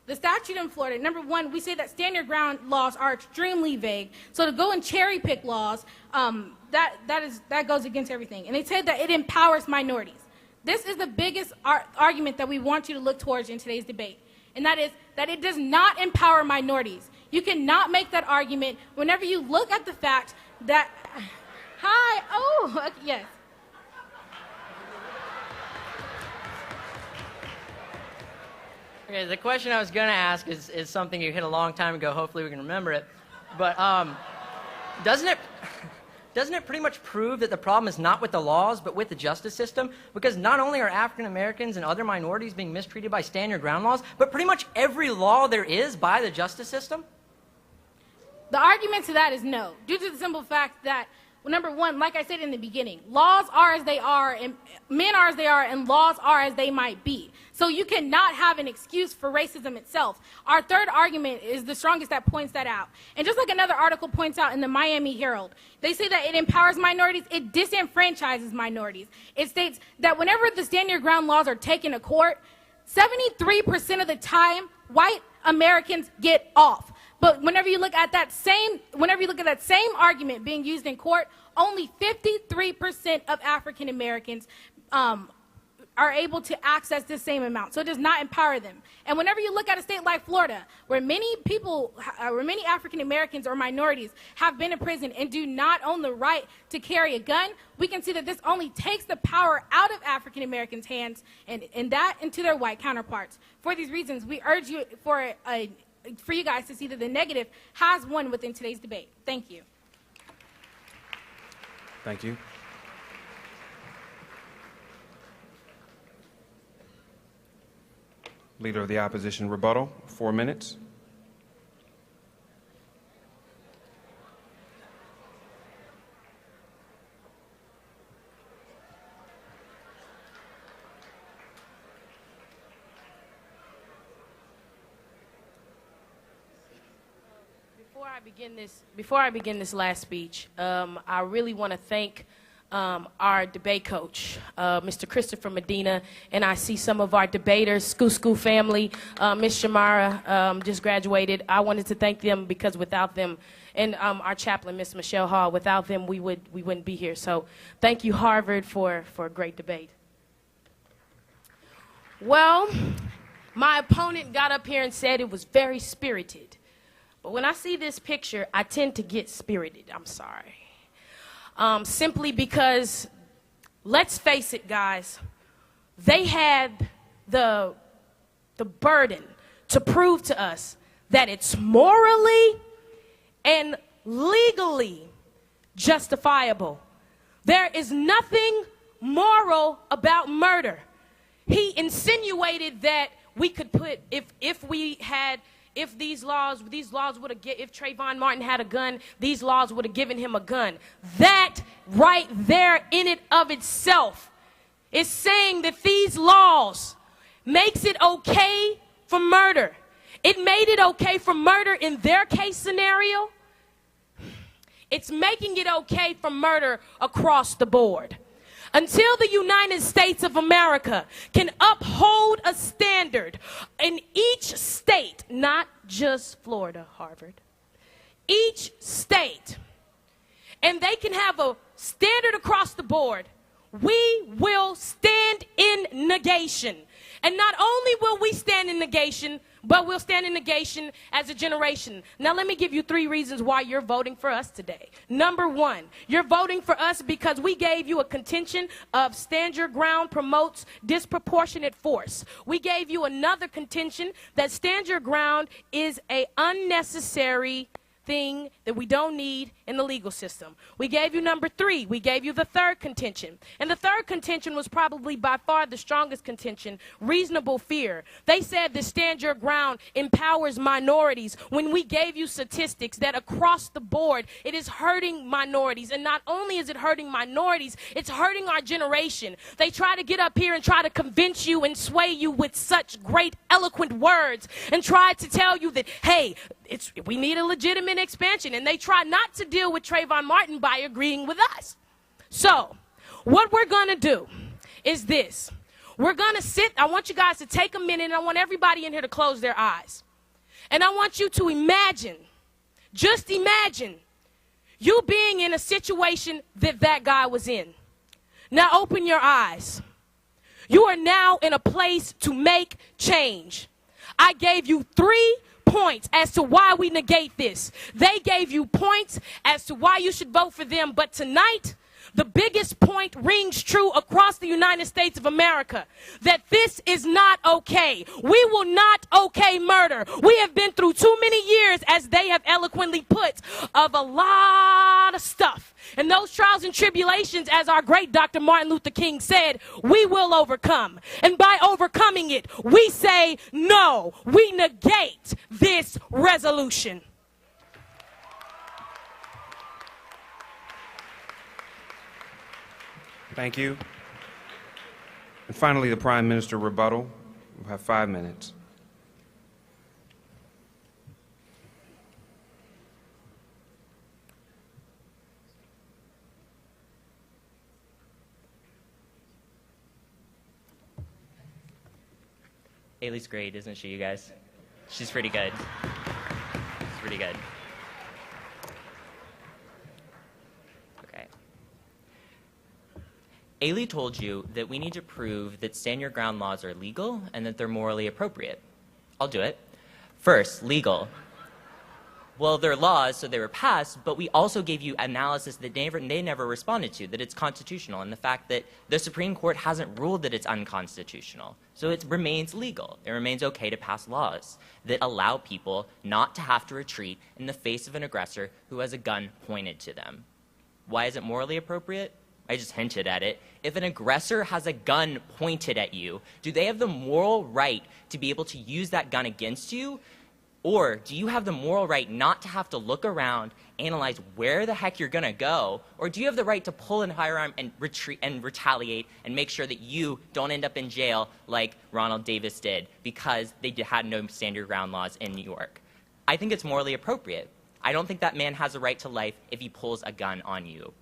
[SPEAKER 4] The statute in Florida, number one, we say that stand your ground laws are extremely vague. So to go and cherry pick laws, that goes against everything. And they say that it empowers minorities. This is the biggest argument that we want you to look towards in today's debate. And that is that it does not empower minorities. You cannot make that argument whenever you look at the fact that, hi, oh, yes.
[SPEAKER 13] Okay, the question I was going to ask is something you hit a long time ago. Hopefully we can remember it. But doesn't it pretty much prove that the problem is not with the laws, but with the justice system? Because not only are African Americans and other minorities being mistreated by stand your ground laws, but pretty much every law there is by the justice system?
[SPEAKER 4] The argument to that is no, due to the simple fact that, well, number one, like I said in the beginning, laws are as they are, and men are as they are, and laws are as they might be. So you cannot have an excuse for racism itself. Our third argument is the strongest that points that out. And just like another article points out in the Miami Herald, they say that it empowers minorities, it disenfranchises minorities. It states that whenever the stand your ground laws are taken to court, 73% of the time, white Americans get off. But whenever you look at that same argument being used in court, only 53% of African Americans are able to access this same amount. So it does not empower them. And whenever you look at a state like Florida, where many African Americans or minorities have been in prison and do not own the right to carry a gun, we can see that this only takes the power out of African Americans' hands and that into their white counterparts. For these reasons, we urge you for you guys to see that the negative has won within today's debate. Thank you.
[SPEAKER 11] Thank you. Leader of the Opposition, rebuttal, 4 minutes.
[SPEAKER 12] Before I begin this last speech, I really want to thank our debate coach, Mr. Christopher Medina, and I see some of our debaters, School family, Ms. Shamara just graduated. I wanted to thank them because without them, and our chaplain, Ms. Michelle Hall, without them we wouldn't be here. So thank you, Harvard, for a great debate. Well, my opponent got up here and said it was very spirited. But when I see this picture, I tend to get spirited. I'm sorry. Simply because, let's face it, guys, they had the burden to prove to us that it's morally and legally justifiable. There is nothing moral about murder. He insinuated that we could put, if these laws would have, if Trayvon Martin had a gun, these laws would have given him a gun. That right there in it of itself is saying that these laws makes it okay for murder. It made it okay for murder in their case scenario. It's making it okay for murder across the board. Until the United States of America can uphold a standard in each state, not just Florida, Harvard, each state, and they can have a standard across the board, we will stand in negation. And not only will we stand in negation, but we'll stand in negation as a generation. Now, let me give you 3 reasons why you're voting for us today. Number 1, you're voting for us because we gave you a contention of stand your ground promotes disproportionate force. We gave you another contention that stand your ground is an unnecessary thing that we don't need in the legal system. We gave you number 3. We gave you the third contention. And the third contention was probably by far the strongest contention, reasonable fear. They said that stand your ground empowers minorities when we gave you statistics that across the board it is hurting minorities. And not only is it hurting minorities, it's hurting our generation. They try to get up here and try to convince you and sway you with such great eloquent words and try to tell you that, hey, we need a legitimate expansion, and they try not to deal with Trayvon Martin by agreeing with us. So, what we're going to do is this. We're going to sit. I want you guys to take a minute, and I want everybody in here to close their eyes. And I want you to imagine, just imagine, you being in a situation that that guy was in. Now open your eyes. You are now in a place to make change. I gave you 3 points as to why we negate this. They gave you points as to why you should vote for them. But tonight, the biggest point rings true across the United States of America, that this is not okay. We will not okay murder. We have been through too many years, as they have eloquently put, of a lot of stuff. And those trials and tribulations, as our great Dr. Martin Luther King said, we will overcome. And by overcoming it, we say no. We negate this resolution.
[SPEAKER 11] Thank you. And finally, the Prime Minister rebuttal. We'll have 5 minutes.
[SPEAKER 10] Ailey's great, isn't she, you guys? She's pretty good. She's pretty good. Okay. Ailey told you that we need to prove that stand your ground laws are legal and that they're morally appropriate. I'll do it. First, legal. Well, they're laws, so they were passed, but we also gave you analysis that they never responded to, that it's constitutional, and the fact that the Supreme Court hasn't ruled that it's unconstitutional. So it remains legal. It remains okay to pass laws that allow people not to have to retreat in the face of an aggressor who has a gun pointed to them. Why is it morally appropriate? I just hinted at it. If an aggressor has a gun pointed at you, do they have the moral right to be able to use that gun against you? Or do you have the moral right not to have to look around, analyze where the heck you're going to go? Or do you have the right to pull a firearm and retreat and retaliate and make sure that you don't end up in jail like Ronald Davis did because they had no stand your ground laws in New York? I think it's morally appropriate. I don't think that man has a right to life if he pulls a gun on you.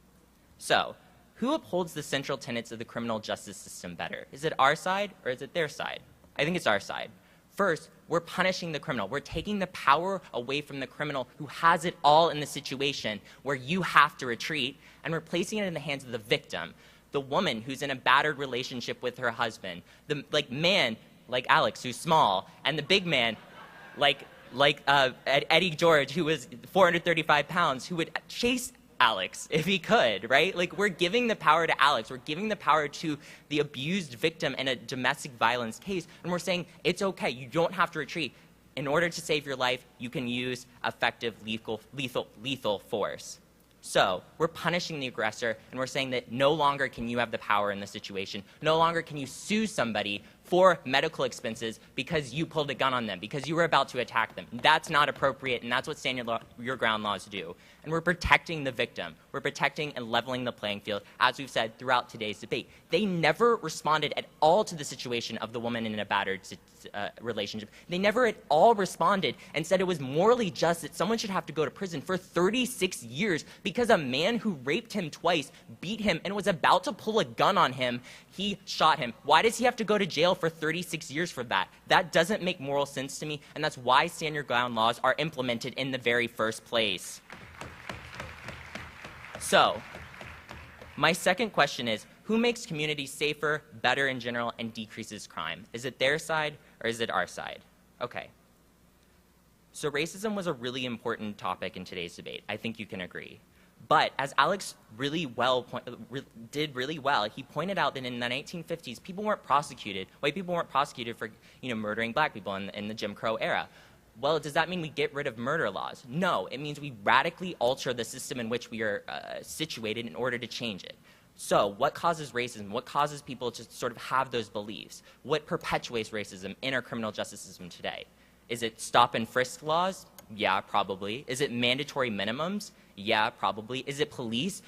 [SPEAKER 10] So, who upholds the central tenets of the criminal justice system better? Is it our side or is it their side? I think it's our side. First, we're punishing the criminal. We're taking the power away from the criminal who has it all in the situation where you have to retreat, and we're placing it in the hands of the victim, the woman who's in a battered relationship with her husband, the man like Alex who's small, and the big man like Eddie George who was 435 pounds who would chase Alex if he could, right? Like, we're giving the power to Alex. We're giving the power to the abused victim in a domestic violence case, and we're saying it's okay. You don't have to retreat. In order to save your life, you can use effective lethal force. So we're punishing the aggressor, and we're saying that no longer can you have the power in the situation. No longer can you sue somebody for medical expenses because you pulled a gun on them, because you were about to attack them. That's not appropriate, and that's what stand your ground laws do. And we're protecting the victim. We're protecting and leveling the playing field, as we've said throughout today's debate. They never responded at all to the situation of the woman in a battered relationship. They never at all responded and said it was morally just that someone should have to go to prison for 36 years because a man who raped him twice, beat him, and was about to pull a gun on him, he shot him. Why does he have to go to jail for 36 years for that? That doesn't make moral sense to me, and that's why stand your ground laws are implemented in the very first place. So, my second question is, who makes communities safer, better in general, and decreases crime? Is it their side or is it our side? Okay. So racism was a really important topic in today's debate. I think you can agree. But as Alex did really well, he pointed out that in the 1950s, people weren't prosecuted. White people weren't prosecuted for, murdering black people in the Jim Crow era. Well, does that mean we get rid of murder laws? No, it means we radically alter the system in which we are situated in order to change it. So what causes racism? What causes people to sort of have those beliefs? What perpetuates racism in our criminal justice system today? Is it stop and frisk laws? Yeah, probably. Is it mandatory minimums? Yeah, probably. Is it police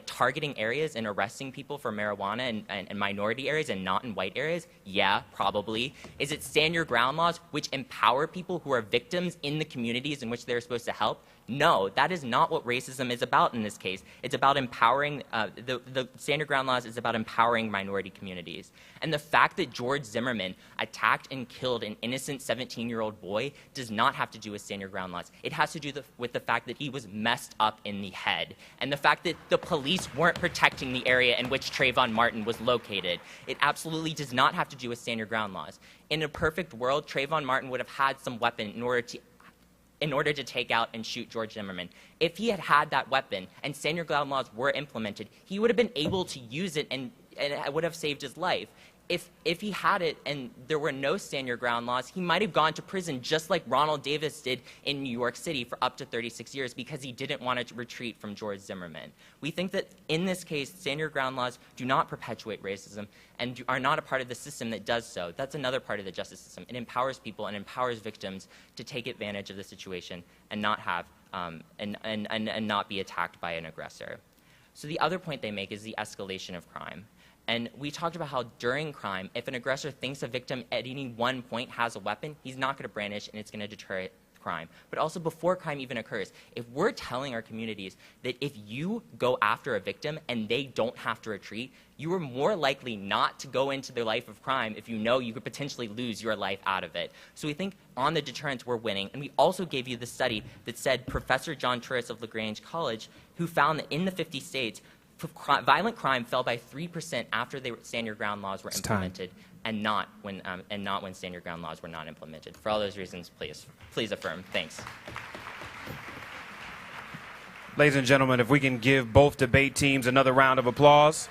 [SPEAKER 10] targeting areas and arresting people for marijuana and minority areas and not in white areas? Yeah, probably. Is it stand your ground laws which empower people who are victims in the communities in which they're supposed to help? No, that is not what racism is about in this case. It's about empowering, the Stand Your Ground laws is about empowering minority communities. And the fact that George Zimmerman attacked and killed an innocent 17-year-old boy does not have to do with Stand Your Ground laws. It has to do with the fact that he was messed up in the head, and the fact that the police weren't protecting the area in which Trayvon Martin was located. It absolutely does not have to do with Stand Your Ground laws. In a perfect world, Trayvon Martin would have had some weapon in order to take out and shoot George Zimmerman. If he had had that weapon and Stand Your Ground laws were implemented, he would have been able to use it and it would have saved his life. If he had it and there were no Stand Your Ground laws, he might have gone to prison just like Ronald Davis did in New York City for up to 36 years because he didn't want to retreat from George Zimmerman. We think that in this case, Stand Your Ground laws do not perpetuate racism and are not a part of the system that does so. That's another part of the justice system. It empowers people and empowers victims to take advantage of the situation and not have and not be attacked by an aggressor. So the other point they make is the escalation of crime. And we talked about how during crime, if an aggressor thinks a victim at any one point has a weapon, he's not going to brandish and it's going to deter crime. But also before crime even occurs, if we're telling our communities that if you go after a victim and they don't have to retreat, you are more likely not to go into their life of crime if you know you could potentially lose your life out of it. So we think on the deterrence we're winning. And we also gave you the study that said Professor John Turris of LaGrange College, who found that in the 50 states, violent crime fell by 3% after the Stand Your Ground laws were implemented, and not when Stand Your Ground laws were not implemented. For all those reasons, please affirm. Thanks.
[SPEAKER 11] Ladies and gentlemen, if we can give both debate teams another round of applause.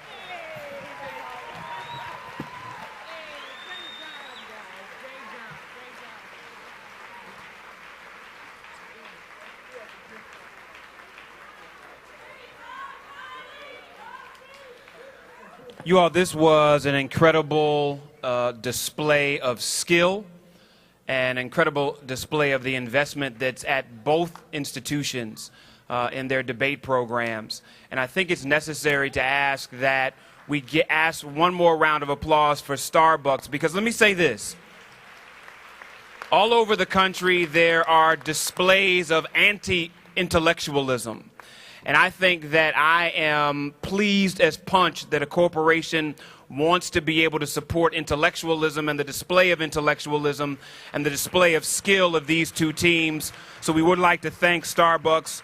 [SPEAKER 11] You all, this was an incredible display of skill, an incredible display of the investment that's at both institutions in their debate programs. And I think it's necessary to ask that we ask one more round of applause for Starbucks, because let me say this. All over the country, there are displays of anti-intellectualism. And I think that I am pleased as punch that a corporation wants to be able to support intellectualism and the display of intellectualism and the display of skill of these two teams. So we would like to thank Starbucks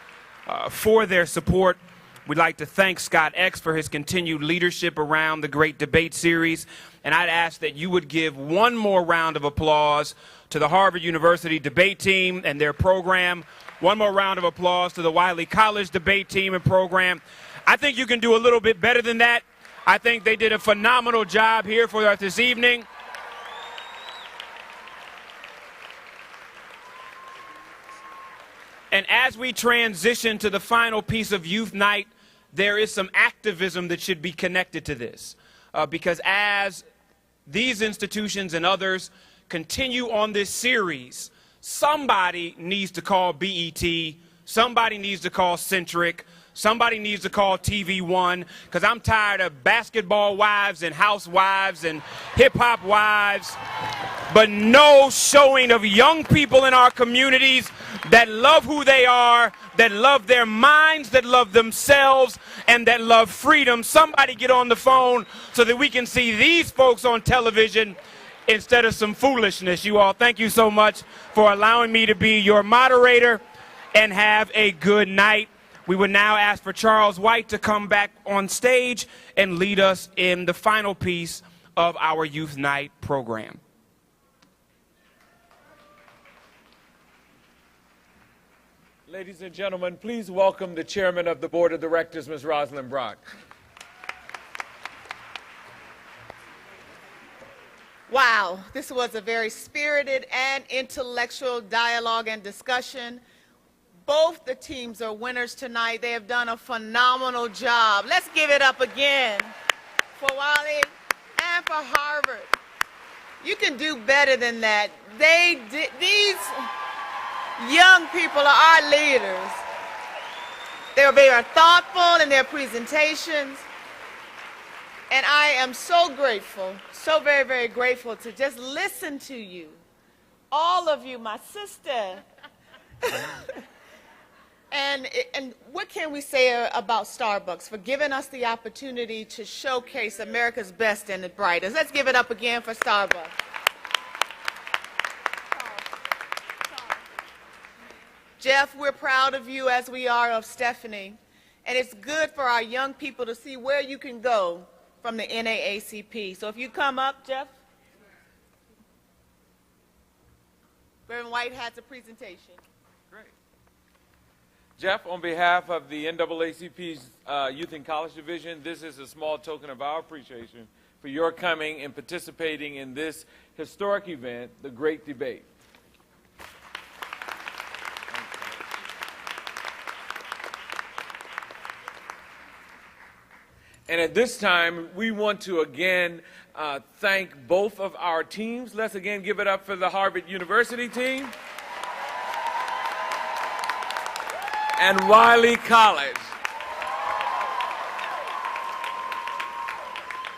[SPEAKER 11] for their support. We'd like to thank Scott X for his continued leadership around the Great Debate Series. And I'd ask that you would give one more round of applause to the Harvard University debate team and their program. One more round of applause to the Wiley College debate team and program. I think you can do a little bit better than that. I think they did a phenomenal job here for us this evening. And as we transition to the final piece of Youth Night, there is some activism that should be connected to this. Because as these institutions and others continue on this series, somebody needs to call BET, somebody needs to call Centric, somebody needs to call TV One, because I'm tired of basketball wives and housewives and hip-hop wives, but no showing of young people in our communities that love who they are, that love their minds, that love themselves, and that love freedom. Somebody get on the phone so that we can see these folks on television instead of some foolishness. You all, thank you so much for allowing me to be your moderator, and have a good night. We would now ask for Charles White to come back on stage and lead us in the final piece of our Youth Night program.
[SPEAKER 14] Ladies and gentlemen, please welcome the chairman of the board of directors, Ms. Rosalind Brock.
[SPEAKER 15] Wow, this was a very spirited and intellectual dialogue and discussion. Both the teams are winners tonight. They have done a phenomenal job. Let's give it up again for Wiley and for Harvard. You can do better than that. These young people are our leaders. They were very thoughtful in their presentations. And I am so grateful, so very, very grateful to just listen to you. All of you, my sister. And what can we say about Starbucks for giving us the opportunity to showcase America's best and the brightest? Let's give it up again for Starbucks. Jeff, we're proud of you as we are of Stephanie. And it's good for our young people to see where you can go from the NAACP. So if you come up, Jeff. Reverend White has a presentation.
[SPEAKER 14] Great. Jeff, on behalf of the NAACP's Youth and College Division, this is a small token of our appreciation for your coming and participating in this historic event, the Great Debate. And at this time, we want to again thank both of our teams. Let's again give it up for the Harvard University team and Wiley College.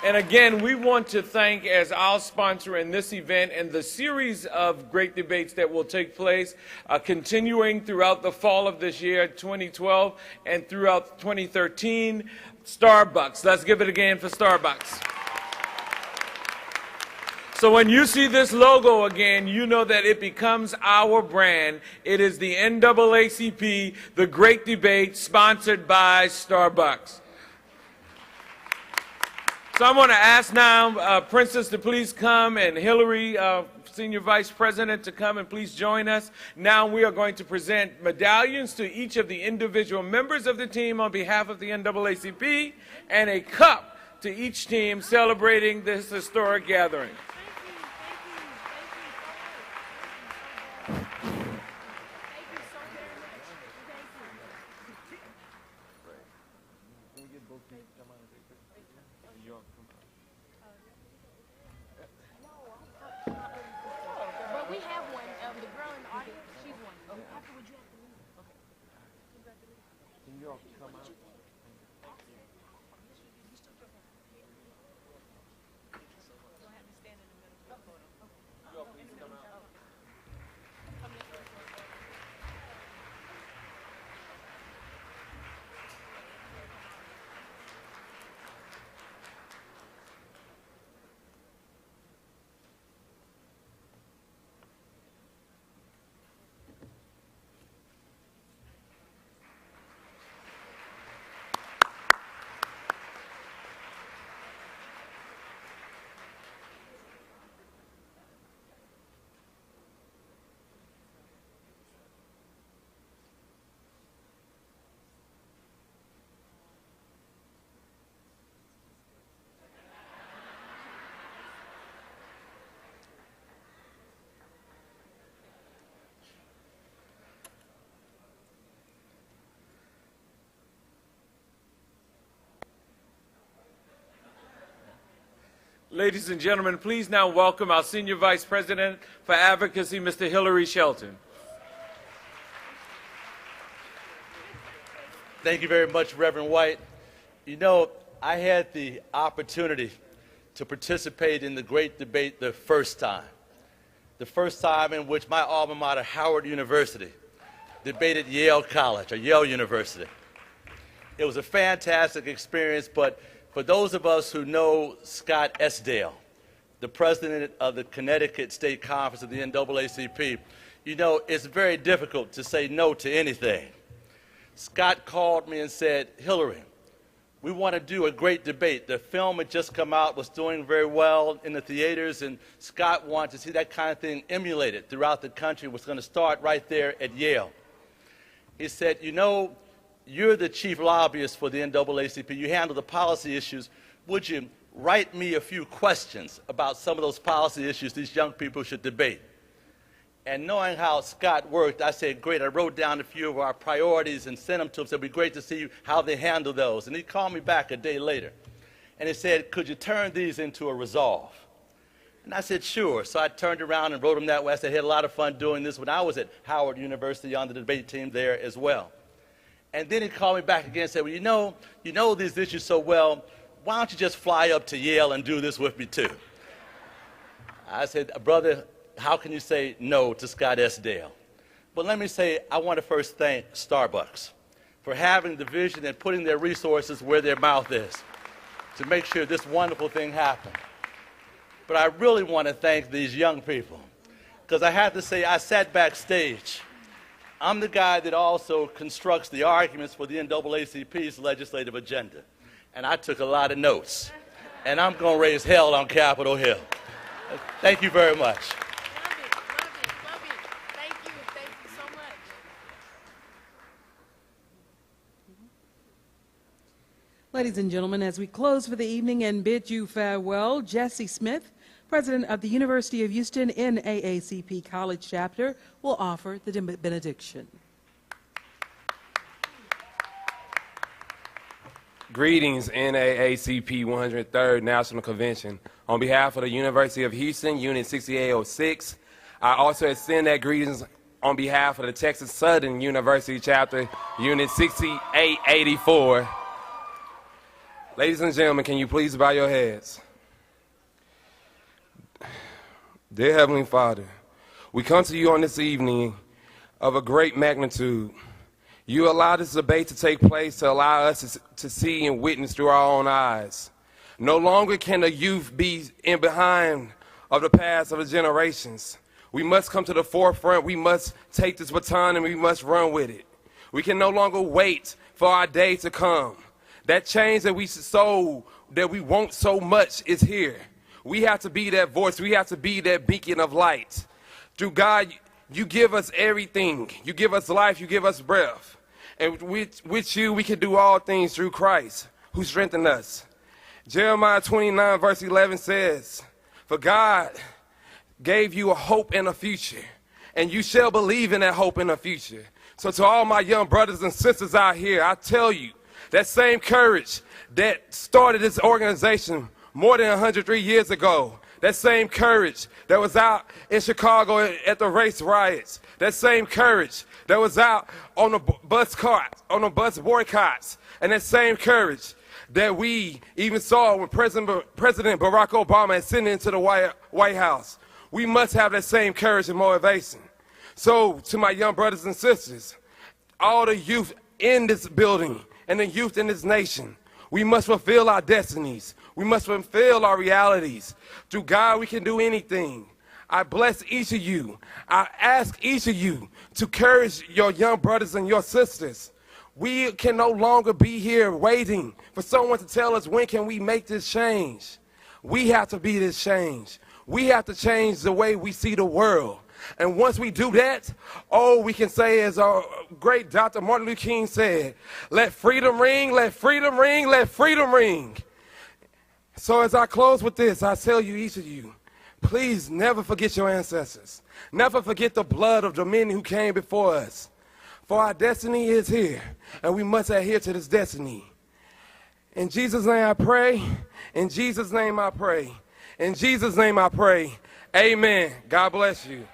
[SPEAKER 14] And again, we want to thank, as our sponsor in this event and the series of great debates that will take place, continuing throughout the fall of this year, 2012, and throughout 2013, Starbucks. Let's give it again for Starbucks. So when you see this logo again, you know that it becomes our brand. It is the NAACP, the Great Debate, sponsored by Starbucks. So I'm going to ask now Princess to please come, and Hillary, Senior Vice President, to come and please join us. Now we are going to present medallions to each of the individual members of the team on behalf of the NAACP, and a cup to each team celebrating this historic gathering.
[SPEAKER 12] We have one. The girl in the audience, she's one. Afterwards, you have to leave. Okay.
[SPEAKER 14] Can you all come out? Ladies and gentlemen, please now welcome our Senior Vice President for Advocacy, Mr. Hillary Shelton.
[SPEAKER 16] Thank you very much, Reverend White. You know, I had the opportunity to participate in the great debate the first time in which my alma mater, Howard University, debated Yale College, or Yale University. It was a fantastic experience, but for those of us who know Scott Esdale, the president of the Connecticut State Conference of the NAACP, you know, it's very difficult to say no to anything. Scott called me and said, Hillary, we want to do a great debate. The film had just come out, was doing very well in the theaters, and Scott wanted to see that kind of thing emulated throughout the country. It was going to start right there at Yale. He said, you know, you're the chief lobbyist for the NAACP. You handle the policy issues. Would you write me a few questions about some of those policy issues these young people should debate? And knowing how Scott worked, I said, great. I wrote down a few of our priorities and sent them to him. Said, it'd be great to see how they handle those. And he called me back a day later. And he said, could you turn these into a resolve? And I said, sure. So I turned around and wrote them that way. I said, I had a lot of fun doing this when I was at Howard University on the debate team there as well. And then he called me back again and said, well, you know these issues so well, why don't you just fly up to Yale and do this with me too? I said, brother, how can you say no to Scott Esdale? But let me say, I want to first thank Starbucks for having the vision and putting their resources where their mouth is to make sure this wonderful thing happened. But I really want to thank these young people, because I have to say, I sat backstage. I'm the guy that also constructs the arguments for the NAACP's legislative agenda. And I took a lot of notes. And I'm going to raise hell on Capitol Hill. Thank you very much.
[SPEAKER 12] Thank you so much.
[SPEAKER 17] Ladies and gentlemen, as we close for the evening and bid you farewell, Jesse Smith, President of the University of Houston NAACP College Chapter, will offer the benediction.
[SPEAKER 18] Greetings, NAACP 103rd National Convention. On behalf of the University of Houston, Unit 6806, I also extend that greetings on behalf of the Texas Southern University Chapter, Unit 6884. Ladies and gentlemen, can you please bow your heads? Dear Heavenly Father, we come to you on this evening of a great magnitude. You allowed this debate to take place to allow us to see and witness through our own eyes. No longer can the youth be in behind of the past of the generations. We must come to the forefront. We must take this baton and we must run with it. We can no longer wait for our day to come. That change that we want so much is here. We have to be that voice. We have to be that beacon of light. Through God, you give us everything. You give us life. You give us breath. And with you, we can do all things through Christ, who strengthened us. Jeremiah 29, verse 11 says, "For God gave you a hope and a future, and you shall believe in that hope and a future." So to all my young brothers and sisters out here, I tell you, that same courage that started this organization more than 103 years ago, that same courage that was out in Chicago at the race riots, that same courage that was out on the bus boycotts, and that same courage that we even saw when President Barack Obama had sent into the White House. We must have that same courage and motivation. So to my young brothers and sisters, all the youth in this building and the youth in this nation, we must fulfill our destinies. We must fulfill our realities. Through God, we can do anything. I bless each of you. I ask each of you to encourage your young brothers and your sisters. We can no longer be here waiting for someone to tell us when can we make this change. We have to be this change. We have to change the way we see the world. And once we do that, all we can say, as our great Dr. Martin Luther King said, let freedom ring, let freedom ring, let freedom ring. So as I close with this, I tell you, each of you, please never forget your ancestors. Never forget the blood of the men who came before us. For our destiny is here, and we must adhere to this destiny. In Jesus' name I pray. In Jesus' name I pray. In Jesus' name I pray. Amen. God bless you.